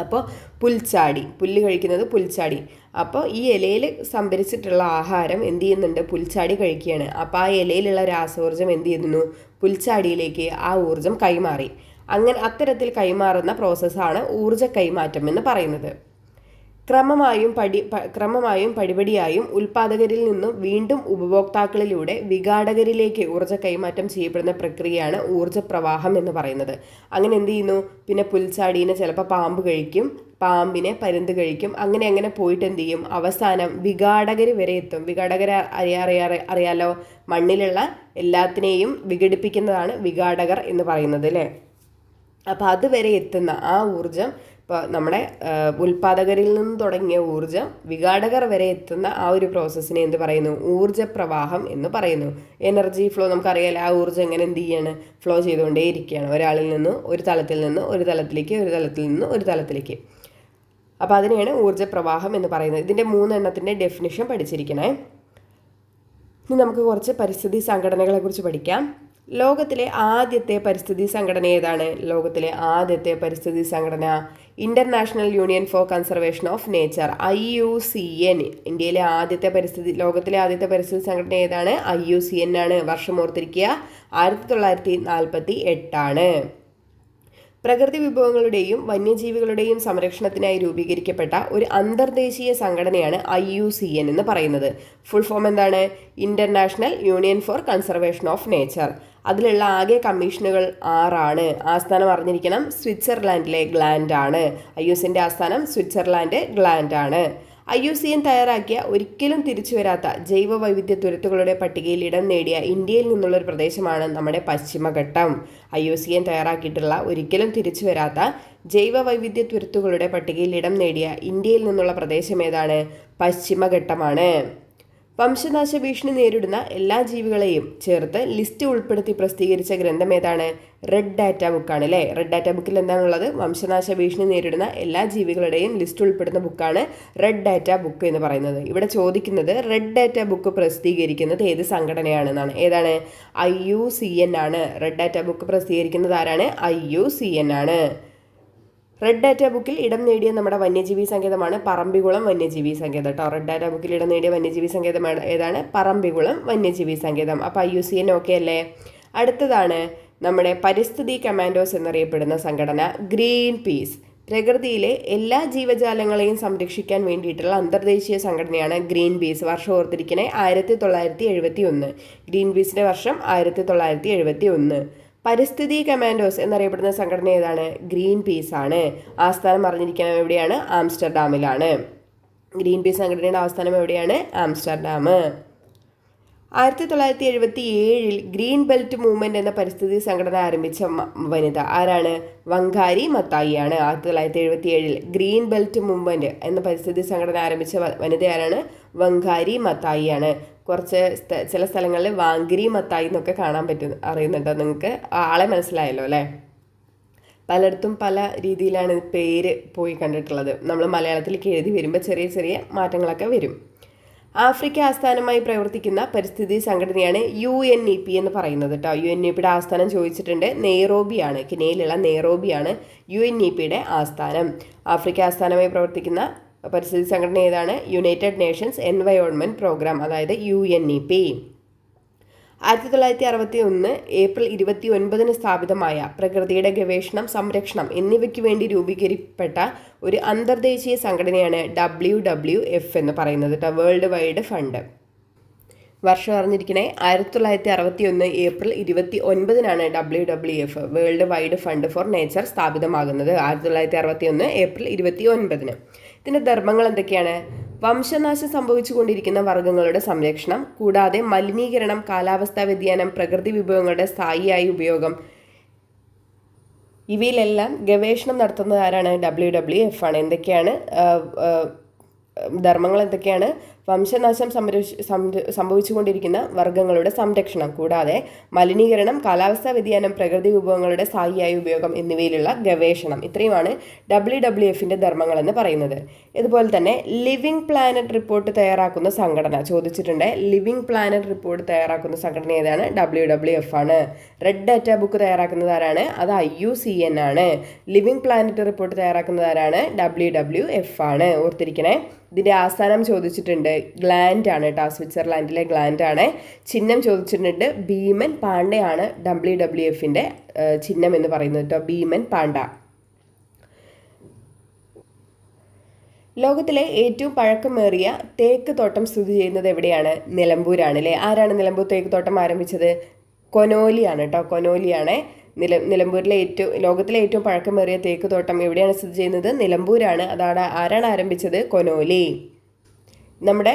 അപ്പോൾ പുൽച്ചാടി, പുല്ല് കഴിക്കുന്നത് പുൽച്ചാടി. അപ്പോൾ ഈ ഇലയിൽ സംഭരിച്ചിട്ടുള്ള ആഹാരം എന്ത് ചെയ്യുന്നുണ്ട്? പുൽച്ചാടി കഴിക്കുകയാണ്. അപ്പോൾ ആ ഇലയിലുള്ള രാസോർജ്ജം എന്ത് ചെയ്യുന്നു? പുൽച്ചാടിയിലേക്ക് ആ ഊർജ്ജം കൈമാറി. അങ്ങനെ അത്തരത്തിൽ കൈമാറുന്ന പ്രോസസ്സാണ് ഊർജ്ജ കൈമാറ്റം എന്ന് പറയുന്നത്. ക്രമമായും പടിപടിയായും ഉൽപാദകരിൽ നിന്നും വീണ്ടും ഉപഭോക്താക്കളിലൂടെ വിഘാടകരിലേക്ക് ഊർജ്ജ കൈമാറ്റം ചെയ്യപ്പെടുന്ന പ്രക്രിയയാണ് ഊർജ്ജപ്രവാഹം എന്ന് പറയുന്നത്. അങ്ങനെ എന്ത് ചെയ്യുന്നു? പിന്നെ പുൽച്ചാടീനെ ചിലപ്പോൾ പാമ്പ് കഴിക്കും, പാമ്പിനെ പരുന്ത് കഴിക്കും, അങ്ങനെ പോയിട്ട് എന്ത് ചെയ്യും? അവസാനം വിഘാടകർ വരെ എത്തും. വിഘാടകർ അറിയാലോ, മണ്ണിലുള്ള എല്ലാത്തിനെയും വിഘടിപ്പിക്കുന്നതാണ് വിഘാടകർ എന്ന് പറയുന്നത് അല്ലേ. അപ്പോൾ അതുവരെ എത്തുന്ന ആ ഊർജ്ജം, ഇപ്പോൾ നമ്മുടെ ഉൽപാദകരിൽ നിന്ന് തുടങ്ങിയ ഊർജ്ജം വിഘാടകർ വരെ എത്തുന്ന ആ ഒരു പ്രോസസ്സിനെ എന്ത് പറയുന്നു? ഊർജ്ജപ്രവാഹം എന്ന് പറയുന്നു. എനർജി ഫ്ലോ നമുക്കറിയാലോ, ആ ഊർജ്ജം എങ്ങനെ എന്ത് ചെയ്യാണ്? ഫ്ലോ ചെയ്തുകൊണ്ടേയിരിക്കുകയാണ്, ഒരാളിൽ നിന്ന് ഒരു തലത്തിൽ നിന്ന് ഒരു തലത്തിലേക്ക്, ഒരു തലത്തിൽ നിന്ന് ഒരു തലത്തിലേക്ക്. അപ്പോൾ അതിനെയാണ് ഊർജ്ജപ്രവാഹം എന്ന് പറയുന്നത്. ഇതിൻ്റെ 3 എണ്ണത്തിൻ്റെ ഡെഫിനിഷൻ പഠിച്ചിരിക്കണേ. ഇനി നമുക്ക് കുറച്ച് പരിസ്ഥിതി സംഘടനകളെക്കുറിച്ച് പഠിക്കാം. ലോകത്തിലെ ആദ്യത്തെ പരിസ്ഥിതി സംഘടന ഏതാണ്? ലോകത്തിലെ ആദ്യത്തെ പരിസ്ഥിതി സംഘടന International Union for Conservation of Nature, IUCN. ലോകത്തിലെ ആദ്യത്തെ പരിസ്ഥിതി സംഘടന ഏതാണ്? IUCN ആണ്. വർഷം ഓർത്തിരിക്കുക, 1948 ആണ്. പ്രകൃതി വിഭവങ്ങളുടെയും വന്യജീവികളുടെയും സംരക്ഷണത്തിനായി രൂപീകരിക്കപ്പെട്ട ഒരു അന്തർദേശീയ സംഘടനയാണ് IUCN എന്ന് പറയുന്നത്. ഫുൾ ഫോം എന്താണ്? International Union for Conservation of Nature. അതിലുള്ള ആകെ കമ്മീഷനുകൾ 6 ആണ്. ആസ്ഥാനം അറിഞ്ഞിരിക്കണം, സ്വിറ്റ്സർലാൻഡിലെ ഗ്ലാൻഡ് ആണ്. IUCNന്റെ ആസ്ഥാനം സ്വിറ്റ്സർലാൻഡ് ഗ്ലാൻഡ് ആണ്. IUCN തയ്യാറാക്കിയ ഒരിക്കലും തിരിച്ചു വരാത്ത ജൈവ വൈവിധ്യ തുരുത്തുകളുടെ പട്ടികയിൽ ഇടം നേടിയ ഇന്ത്യയിൽ നിന്നുള്ളൊരു പ്രദേശമാണ് നമ്മുടെ പശ്ചിമഘട്ടം. IUCN തയ്യാറാക്കിയിട്ടുള്ള ഒരിക്കലും തിരിച്ചു വരാത്ത ജൈവ വൈവിധ്യ തുരുത്തുകളുടെ പട്ടികയിൽ ഇടം നേടിയ ഇന്ത്യയിൽ നിന്നുള്ള പ്രദേശം ഏതാണ്? പശ്ചിമഘട്ടമാണ്. വംശനാശ ഭീഷണി നേരിടുന്ന എല്ലാ ജീവികളെയും ചേർത്ത് ലിസ്റ്റ് ഉൾപ്പെടുത്തി പ്രസിദ്ധീകരിച്ച ഗ്രന്ഥം ഏതാണ്? റെഡ് ഡാറ്റ ബുക്കാണ് അല്ലേ. റെഡ് ഡാറ്റ ബുക്കിൽ എന്താണുള്ളത്? വംശനാശ ഭീഷണി നേരിടുന്ന എല്ലാ ജീവികളുടെയും ലിസ്റ്റ് ഉൾപ്പെടുന്ന ബുക്കാണ് റെഡ് ഡാറ്റ ബുക്ക് എന്ന് പറയുന്നത്. ഇവിടെ ചോദിക്കുന്നത് റെഡ് ഡാറ്റ ബുക്ക് പ്രസിദ്ധീകരിക്കുന്നത് ഏത് സംഘടനയാണെന്നാണ്. ഏതാണ്? IUCN ആണ്. റെഡ് ഡാറ്റ ബുക്ക് പ്രസിദ്ധീകരിക്കുന്നത് ആരാണ്? IUCN ആണ്. റെഡ് ഡാറ്റ ബുക്കിൽ ഇടം നേടിയ നമ്മുടെ വന്യജീവി സങ്കേതമാണ് പറമ്പിക്കുളം വന്യജീവി സങ്കേതം കേട്ടോ. റെഡ് ഡാറ്റ ബുക്കിൽ ഇടം നേടിയ വന്യജീവി സങ്കേതം ഏതാണ്? പറമ്പിക്കുളം വന്യജീവി സങ്കേതം. അപ്പോൾ IUCN ഓക്കെ അല്ലേ. അടുത്തതാണ് നമ്മുടെ പരിസ്ഥിതി കമാൻഡോസ് എന്നറിയപ്പെടുന്ന സംഘടന ഗ്രീൻ പീസ്. പ്രകൃതിയിലെ എല്ലാ ജീവജാലങ്ങളെയും സംരക്ഷിക്കാൻ വേണ്ടിയിട്ടുള്ള അന്തർദേശീയ സംഘടനയാണ് ഗ്രീൻ പീസ്. വർഷം ഓർത്തിരിക്കണേ, 1971. ഗ്രീൻ പീസിൻ്റെ വർഷം 1971. പരിസ്ഥിതി കമാൻഡോസ് എന്നറിയപ്പെടുന്ന സംഘടന ഏതാണ്? ഗ്രീൻ പീസ് ആണ്. ആസ്ഥാനം അറിഞ്ഞിരിക്കണം, എവിടെയാണ്? ആംസ്റ്റർഡാമിലാണ്. ഗ്രീൻ പീസ് സംഘടനയുടെ ആസ്ഥാനം എവിടെയാണ്? ആംസ്റ്റർഡാം. 1977 ഗ്രീൻ ബെൽറ്റ് മൂവ്മെന്റ് എന്ന പരിസ്ഥിതി സംഘടന ആരംഭിച്ച വനിത ആരാണ്? വങ്കാരി മത്തായി ആണ്. 1977 ഗ്രീൻ ബെൽറ്റ് മൂവ്മെന്റ് എന്ന പരിസ്ഥിതി സംഘടന ആരംഭിച്ച വനിത ആരാണ്? വങ്കാരി മത്തായി ആണ്. കുറച്ച് ചില സ്ഥലങ്ങളിൽ വാങ്കിരി മത്തായി എന്നൊക്കെ കാണാൻ അറിയുന്നുണ്ടോ നിങ്ങൾക്ക്? ആളെ മനസ്സിലായല്ലോ അല്ലേ. പലയിടത്തും പല രീതിയിലാണ് പേര് പോയി കണ്ടിട്ടുള്ളത്. നമ്മൾ മലയാളത്തിലേക്ക് എഴുതി വരുമ്പോൾ ചെറിയ ചെറിയ മാറ്റങ്ങളൊക്കെ വരും. ആഫ്രിക്ക ആസ്ഥാനമായി പ്രവർത്തിക്കുന്ന പരിസ്ഥിതി സംഘടനയാണ് UNEP എന്ന് പറയുന്നത് കേട്ടോ. UNEPയുടെ ആസ്ഥാനം ചോദിച്ചിട്ടുണ്ട്, നെയ്റോബിയാണ്. കെനിയയിലുള്ള നെയ്റോബിയാണ് UNEPയുടെ ആസ്ഥാനം. ആഫ്രിക്ക ആസ്ഥാനമായി പ്രവർത്തിക്കുന്ന പരിസ്ഥിതി സംഘടന ഏതാണ്? യുണൈറ്റഡ് നേഷൻസ് എൻവയോൺമെൻറ്റ് പ്രോഗ്രാം, അതായത് UNEP. 1961 ഏപ്രിൽ 29 സ്ഥാപിതമായ പ്രകൃതിയുടെ ഗവേഷണം, സംരക്ഷണം എന്നിവയ്ക്ക് വേണ്ടി രൂപീകരിക്കപ്പെട്ട ഒരു അന്തർദേശീയ സംഘടനയാണ് WWF എന്ന് പറയുന്നത് കേട്ടോ, വേൾഡ് വൈഡ് ഫണ്ട്. വർഷം അറിഞ്ഞിരിക്കണേ, 1961 April 29 WWF world wide fund for nature സ്ഥാപിതമാകുന്നത്. 1961 ഏപ്രിൽ 29. ഇതിൻ്റെ ധർമ്മങ്ങൾ എന്തൊക്കെയാണ്? വംശനാശം സംഭവിച്ചുകൊണ്ടിരിക്കുന്ന വർഗ്ഗങ്ങളുടെ സംരക്ഷണം, കൂടാതെ മലിനീകരണം, കാലാവസ്ഥാ വ്യതിയാനം, പ്രകൃതി വിഭവങ്ങളുടെ സ്ഥായിയായ ഉപയോഗം, ഇവയിലെല്ലാം ഗവേഷണം നടത്തുന്നത് ആരാണ്? WWF ആണ്. എന്തൊക്കെയാണ് ധർമ്മങ്ങൾ? എന്തൊക്കെയാണ്? വംശനാശം സംഭവിച്ചുകൊണ്ടിരിക്കുന്ന വർഗ്ഗങ്ങളുടെ സംരക്ഷണം, കൂടാതെ മലിനീകരണം, കാലാവസ്ഥാ വ്യതിയാനം, പ്രകൃതി വിഭവങ്ങളുടെ സ്ഥായിയായ ഉപയോഗം എന്നിവയിലുള്ള ഗവേഷണം. ഇത്രയുമാണ് WWFിൻ്റെ ധർമ്മങ്ങളെന്ന് പറയുന്നത്. ഇതുപോലെ തന്നെ ലിവിംഗ് പ്ലാനറ്റ് റിപ്പോർട്ട് തയ്യാറാക്കുന്ന സംഘടന ചോദിച്ചിട്ടുണ്ട്. ലിവിംഗ് പ്ലാനറ്റ് റിപ്പോർട്ട് തയ്യാറാക്കുന്ന സംഘടന ഏതാണ്? WWF ആണ്. റെഡ് ഡാറ്റ ബുക്ക് തയ്യാറാക്കുന്നത് ആരാണ്? അത് IUCN ആണ്. ലിവിംഗ് പ്ലാനറ്റ് റിപ്പോർട്ട് തയ്യാറാക്കുന്നത് ആരാണ്? WWF ആണ്. ഓർത്തിരിക്കണേ. ഇതിൻ്റെ ആസ്ഥാനം ചോദിച്ചിട്ടുണ്ട്. ഗ്ലാൻഡ് ആണ് കേട്ടോ, സ്വിറ്റ്സർലാൻഡിലെ ഗ്ലാൻഡ് ആണ്. ചിഹ്നം ചോദിച്ചിട്ടുണ്ട്. ഭീമൻ പാണ്ഡയാണ് WWFിൻ്റെ ചിഹ്നം എന്ന് പറയുന്നത് കേട്ടോ, ഭീമൻ പാണ്ഡ. ലോകത്തിലെ ഏറ്റവും പഴക്കമേറിയ തേക്ക് തോട്ടം സ്ഥിതി ചെയ്യുന്നത് എവിടെയാണ്? നിലമ്പൂരാണ് അല്ലേ. ആരാണ് നിലമ്പൂർ തേക്ക് തോട്ടം ആരംഭിച്ചത്? കൊനോലിയാണ് കേട്ടോ, കൊനോലിയാണ്. നിലമ്പൂരിലെ ലോകത്തിലെ ഏറ്റവും പഴക്കമേറിയ തേക്ക് തോട്ടം എവിടെയാണ് സ്ഥിതി ചെയ്യുന്നത്? നിലമ്പൂരാണ്. ആരാണ് ആരംഭിച്ചത്? കൊനോലി. നമ്മുടെ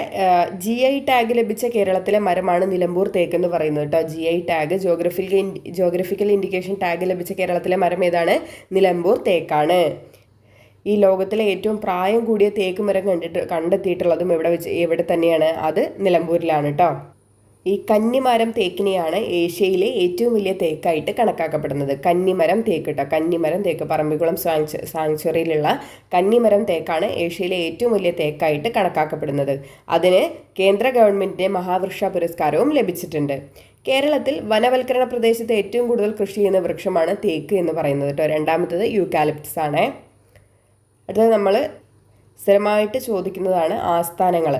GI ടാഗ് ലഭിച്ച കേരളത്തിലെ മരമാണ് നിലമ്പൂർ തേക്ക് എന്ന് പറയുന്നത് കേട്ടോ. GI tag, geographical indication tag ലഭിച്ച കേരളത്തിലെ മരം ഏതാണ്? നിലമ്പൂർ തേക്കാണ്. ഈ ലോകത്തിലെ ഏറ്റവും പ്രായം കൂടിയ തേക്ക് മരം കണ്ടെത്തിയിട്ടുള്ളതും എവിടെ തന്നെയാണ്? അത് നിലമ്പൂരിലാണ് കേട്ടോ. ഈ കന്നിമരം തേക്കിനെയാണ് ഏഷ്യയിലെ ഏറ്റവും വലിയ തേക്കായിട്ട് കണക്കാക്കപ്പെടുന്നത്. കന്നിമരം തേക്ക് കേട്ടോ, കന്നിമരം തേക്ക്. പറമ്പിക്കുളം സാങ്ച്വറിയിലുള്ള കന്നിമരം തേക്കാണ് ഏഷ്യയിലെ ഏറ്റവും വലിയ തേക്കായിട്ട് കണക്കാക്കപ്പെടുന്നത്. അതിന് കേന്ദ്ര ഗവൺമെൻറ്റിൻ്റെ മഹാവൃക്ഷ പുരസ്കാരവും ലഭിച്ചിട്ടുണ്ട്. കേരളത്തിൽ വനവൽക്കരണ പ്രദേശത്ത് ഏറ്റവും കൂടുതൽ കൃഷി ചെയ്യുന്ന വൃക്ഷമാണ് തേക്ക് എന്ന് പറയുന്നത് കേട്ടോ. രണ്ടാമത്തത് യൂക്കാലിപ്റ്റസ് ആണ്. അടുത്തത് നമ്മൾ സ്ഥിരമായിട്ട് ചോദിക്കുന്നതാണ് ആസ്ഥാനങ്ങൾ.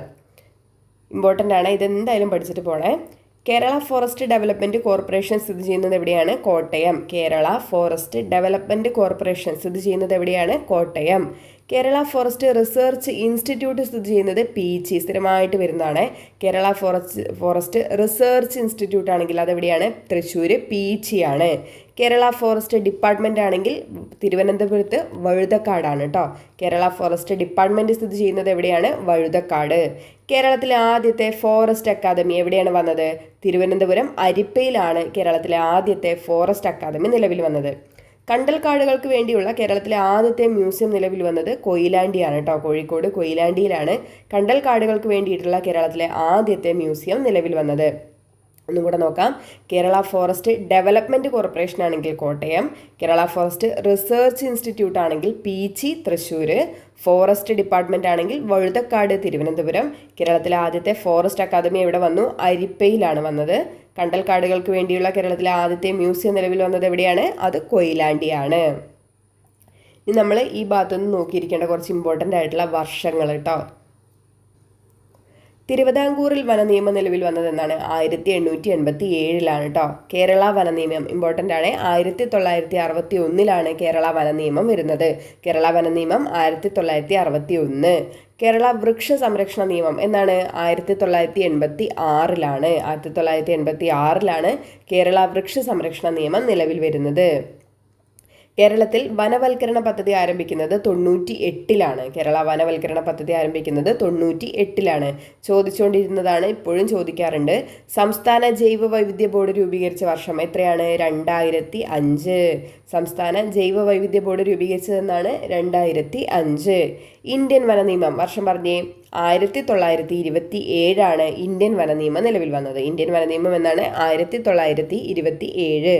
ഇമ്പോർട്ടൻ്റ് ആണ്, ഇതെന്തായാലും പഠിച്ചിട്ട് പോണേ. കേരള ഫോറസ്റ്റ് ഡെവലപ്മെൻറ്റ് കോർപ്പറേഷൻ സ്ഥിതി ചെയ്യുന്നത് എവിടെയാണ്? Kottayam. Kerala forest development corporation സ്ഥിതി ചെയ്യുന്നത് എവിടെയാണ്? Kottayam. Kerala forest research institute സ്ഥിതി ചെയ്യുന്നത് പീച്ചി. സ്ഥിരമായിട്ട് വരുന്നതാണ്. കേരള ഫോറസ്റ്റ് റിസർച്ച് ഇൻസ്റ്റിറ്റ്യൂട്ട് ആണെങ്കിൽ അതെവിടെയാണ്? തൃശ്ശൂർ, പീച്ചിയാണ്. കേരള ഫോറസ്റ്റ് ഡിപ്പാർട്ട്മെൻ്റ് ആണെങ്കിൽ തിരുവനന്തപുരത്ത് വഴുതക്കാടാണ് കേട്ടോ. കേരള ഫോറസ്റ്റ് ഡിപ്പാർട്ട്മെൻറ്റ് സ്ഥിതി ചെയ്യുന്നത് എവിടെയാണ്? വഴുതക്കാട്. കേരളത്തിലെ ആദ്യത്തെ ഫോറസ്റ്റ് അക്കാദമി എവിടെയാണ് വന്നത്? തിരുവനന്തപുരം അരിപ്പയിലാണ് കേരളത്തിലെ ആദ്യത്തെ ഫോറസ്റ്റ് അക്കാദമി നിലവിൽ വന്നത്. കണ്ടൽക്കാടുകൾക്ക് വേണ്ടിയുള്ള കേരളത്തിലെ ആദ്യത്തെ മ്യൂസിയം നിലവിൽ വന്നത് കൊയിലാണ്ടിയാണ് കേട്ടോ. കോഴിക്കോട് കൊയിലാണ്ടിയിലാണ് കണ്ടൽക്കാടുകൾക്ക് വേണ്ടിയിട്ടുള്ള കേരളത്തിലെ ആദ്യത്തെ മ്യൂസിയം നിലവിൽ വന്നത്. ഒന്നും കൂടെ നോക്കാം. കേരള ഫോറസ്റ്റ് ഡെവലപ്മെൻറ്റ് കോർപ്പറേഷൻ ആണെങ്കിൽ Kottayam, Kerala forest research institute ആണെങ്കിൽ പീച്ചി തൃശ്ശൂർ, ഫോറസ്റ്റ് ഡിപ്പാർട്ട്മെൻറ്റ് ആണെങ്കിൽ വഴുതക്കാട് തിരുവനന്തപുരം. കേരളത്തിലെ ആദ്യത്തെ ഫോറസ്റ്റ് അക്കാദമി എവിടെ വന്നു? അരിപ്പയിലാണ് വന്നത്. കണ്ടൽക്കാടുകൾക്ക് വേണ്ടിയുള്ള കേരളത്തിലെ ആദ്യത്തെ മ്യൂസിയം നിലവിൽ വന്നത് എവിടെയാണ്? അത് കൊയിലാണ്ടിയാണ്. ഇനി നമ്മൾ ഈ ഭാഗത്തുനിന്ന് നോക്കിയിരിക്കേണ്ട കുറച്ച് ഇമ്പോർട്ടൻ്റ് ആയിട്ടുള്ള വർഷങ്ങൾ കേട്ടോ. തിരുവിതാംകൂറിൽ വനനിയമം നിലവിൽ വന്നതെന്നാണ്? 1887 കേട്ടോ. കേരള വനനിയമം ഇമ്പോർട്ടൻ്റ് ആണ്. 1961 കേരള വനനിയമം വരുന്നത്. കേരള വനനിയമം 1961. കേരള വൃക്ഷ സംരക്ഷണ നിയമം എന്നാണ്? 1986. 1986 കേരള വൃക്ഷ സംരക്ഷണ നിയമം നിലവിൽ വരുന്നത്. കേരളത്തിൽ വനവൽക്കരണ പദ്ധതി ആരംഭിക്കുന്നത് 98. കേരള വനവൽക്കരണ പദ്ധതി ആരംഭിക്കുന്നത് 98. ചോദിച്ചുകൊണ്ടിരുന്നതാണ്, ഇപ്പോഴും ചോദിക്കാറുണ്ട്. സംസ്ഥാന ജൈവ വൈവിധ്യ ബോർഡ് രൂപീകരിച്ച വർഷം എത്രയാണ്? 2005. സംസ്ഥാന ജൈവ വൈവിധ്യ ബോർഡ് രൂപീകരിച്ചതെന്നാണ്? 2005. ഇന്ത്യൻ വനനിയമം വർഷം പറഞ്ഞേ? 1927 ഇന്ത്യൻ വനനിയമം നിലവിൽ വന്നത്. ഇന്ത്യൻ വനനിയമം എന്നാണ്? 1927.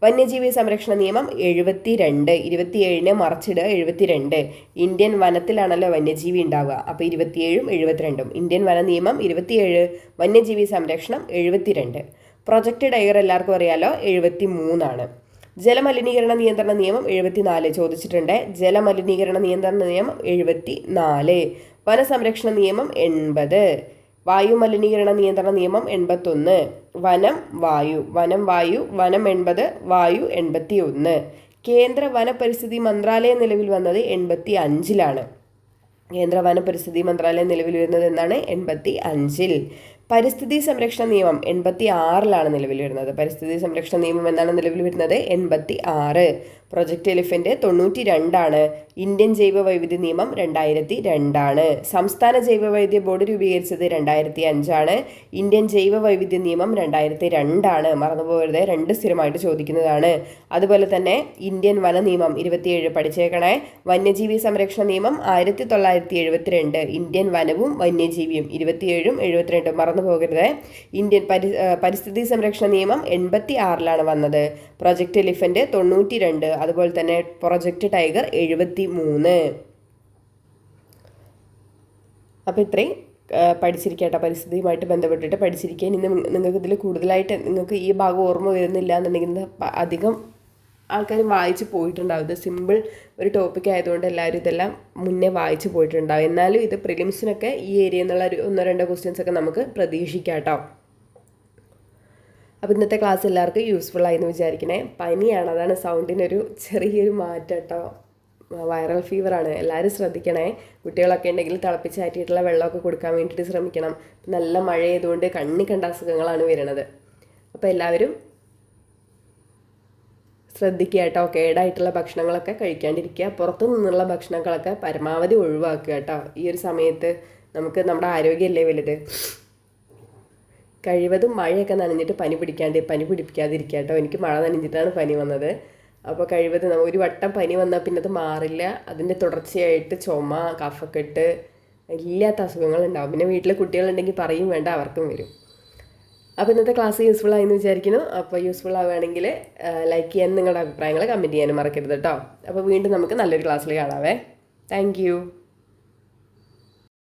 വന്യജീവി സംരക്ഷണ നിയമം 72. 27 മറിച്ചിടുക 72. ഇന്ത്യൻ വനത്തിലാണല്ലോ വന്യജീവി ഉണ്ടാവുക. അപ്പോൾ 27ഉം 72ഉം. ഇന്ത്യൻ വന നിയമം 27, വന്യജീവി സംരക്ഷണം 72. പ്രൊജക്റ്റ് ഡയർ എല്ലാവർക്കും അറിയാലോ, 73. ജലമലിനീകരണ നിയന്ത്രണ നിയമം 74 ചോദിച്ചിട്ടുണ്ട്. ജലമലിനീകരണ നിയന്ത്രണ നിയമം 74. വനസംരക്ഷണ നിയമം 80. വായു മലിനീകരണ നിയന്ത്രണ നിയമം 81. വനം വായു 80, വായു 81. കേന്ദ്ര വനപരിസ്ഥിതി മന്ത്രാലയം നിലവിൽ വന്നത് 85. കേന്ദ്ര വനപരിസ്ഥിതി മന്ത്രാലയം നിലവിൽ വരുന്നത് എന്നാണ്? 85. പരിസ്ഥിതി സംരക്ഷണ നിയമം 86 നിലവിൽ വരുന്നത്. പരിസ്ഥിതി സംരക്ഷണ നിയമം എന്നാണ് നിലവിൽ വരുന്നത്? 86. പ്രൊജക്റ്റ് എലിഫൻ്റ് 92 ഇന്ത്യൻ ജൈവ വൈവിധ്യ നിയമം 2002 സംസ്ഥാന ജൈവ വൈവിധ്യ ബോർഡ് രൂപീകരിച്ചത് 2005 ഇന്ത്യൻ ജൈവ വൈവിധ്യ നിയമം 2002 മറന്നുപോകരുത്, 2 സ്ഥിരമായിട്ട് ചോദിക്കുന്നതാണ്. അതുപോലെ തന്നെ ഇന്ത്യൻ വന നിയമം 27 പഠിച്ചേക്കണേ. വന്യജീവി സംരക്ഷണ നിയമം 1972 ഇന്ത്യൻ വനവും വന്യജീവിയും 27ഉം 72 മറന്നു പോകരുത്. ഇന്ത്യൻ പരിസ്ഥിതി സംരക്ഷണ നിയമം 86 വന്നത്. പ്രൊജക്റ്റ് എലിഫൻ്റ് 92, അതുപോലെ തന്നെ പ്രൊജക്റ്റ് ടൈഗർ 73. അപ്പോൾ ഇത്രയും പഠിച്ചിരിക്കട്ടെ, പരിസ്ഥിതിയുമായിട്ട് ബന്ധപ്പെട്ടിട്ട് പഠിച്ചിരിക്കാൻ. ഇന്ന് നിങ്ങൾക്ക് ഇതിൽ കൂടുതലായിട്ട് നിങ്ങൾക്ക് ഈ ഭാഗം ഓർമ്മ വരുന്നില്ല എന്നുണ്ടെങ്കിൽ അധികം ആൾക്കാർ വായിച്ച് പോയിട്ടുണ്ടാവും. ഇത് സിമ്പിൾ ഒരു ടോപ്പിക് ആയതുകൊണ്ട് എല്ലാവരും ഇതെല്ലാം മുന്നേ വായിച്ച് പോയിട്ടുണ്ടാവും. എന്നാലും ഇത് പ്രിലിംസിനൊക്കെ ഈ ഏരിയയിൽ നിന്നുള്ള ഒരു 1-2 ക്വസ്റ്റ്യൻസ് ഒക്കെ നമുക്ക് പ്രതീക്ഷിക്കാം കേട്ടോ. അപ്പോൾ ഇന്നത്തെ ക്ലാസ് എല്ലാവർക്കും യൂസ്ഫുൾ ആയി എന്ന് വിചാരിക്കണേ. പനിയാണ്, അതാണ് സൗണ്ടിനൊരു ചെറിയൊരു മാറ്റം കേട്ടോ. വൈറൽ ഫീവറാണ്, എല്ലാവരും ശ്രദ്ധിക്കണേ. കുട്ടികളൊക്കെ ഉണ്ടെങ്കിൽ തിളപ്പിച്ചാറ്റിയിട്ടുള്ള വെള്ളമൊക്കെ കൊടുക്കാൻ വേണ്ടിയിട്ട് ശ്രമിക്കണം. നല്ല മഴ ആയതുകൊണ്ട് കണ്ണി കണ്ട അസുഖങ്ങളാണ് വരുന്നത്. അപ്പോൾ എല്ലാവരും ശ്രദ്ധിക്കുക കേട്ടോ. കേടായിട്ടുള്ള ഭക്ഷണങ്ങളൊക്കെ കഴിക്കാണ്ടിരിക്കുക. പുറത്തു നിന്നുള്ള ഭക്ഷണങ്ങളൊക്കെ പരമാവധി ഒഴിവാക്കുക കേട്ടോ. ഈ ഒരു സമയത്ത് നമുക്ക് നമ്മുടെ ആരോഗ്യമല്ലേ വലുത്. കഴിവതും മഴയൊക്കെ നനഞ്ഞിട്ട് പനി പിടിപ്പിക്കാതിരിക്കുക കേട്ടോ. എനിക്ക് മഴ നനഞ്ഞിട്ടാണ് പനി വന്നത്. അപ്പോൾ കഴിവതും ഒരു വട്ടം പനി വന്നാൽ പിന്നെ അത് മാറില്ല. അതിൻ്റെ തുടർച്ചയായിട്ട് ചുമ, കഫക്കെട്ട്, ഇല്ലാത്ത അസുഖങ്ങളുണ്ടാവും. പിന്നെ വീട്ടിൽ കുട്ടികളുണ്ടെങ്കിൽ പറയും വേണ്ട, അവർക്കും വരും. അപ്പോൾ ഇന്നത്തെ ക്ലാസ് യൂസ്ഫുൾ ആയെന്ന് വിചാരിക്കുന്നു. അപ്പോൾ യൂസ്ഫുൾ ആവുകയാണെങ്കിൽ ലൈക്ക് ചെയ്യാനും നിങ്ങളുടെ അഭിപ്രായങ്ങൾ കമൻറ്റ് ചെയ്യാനും മറക്കരുത് കേട്ടോ. അപ്പോൾ വീണ്ടും നമുക്ക് നല്ലൊരു ക്ലാസ്സിൽ കാണാവേ. താങ്ക്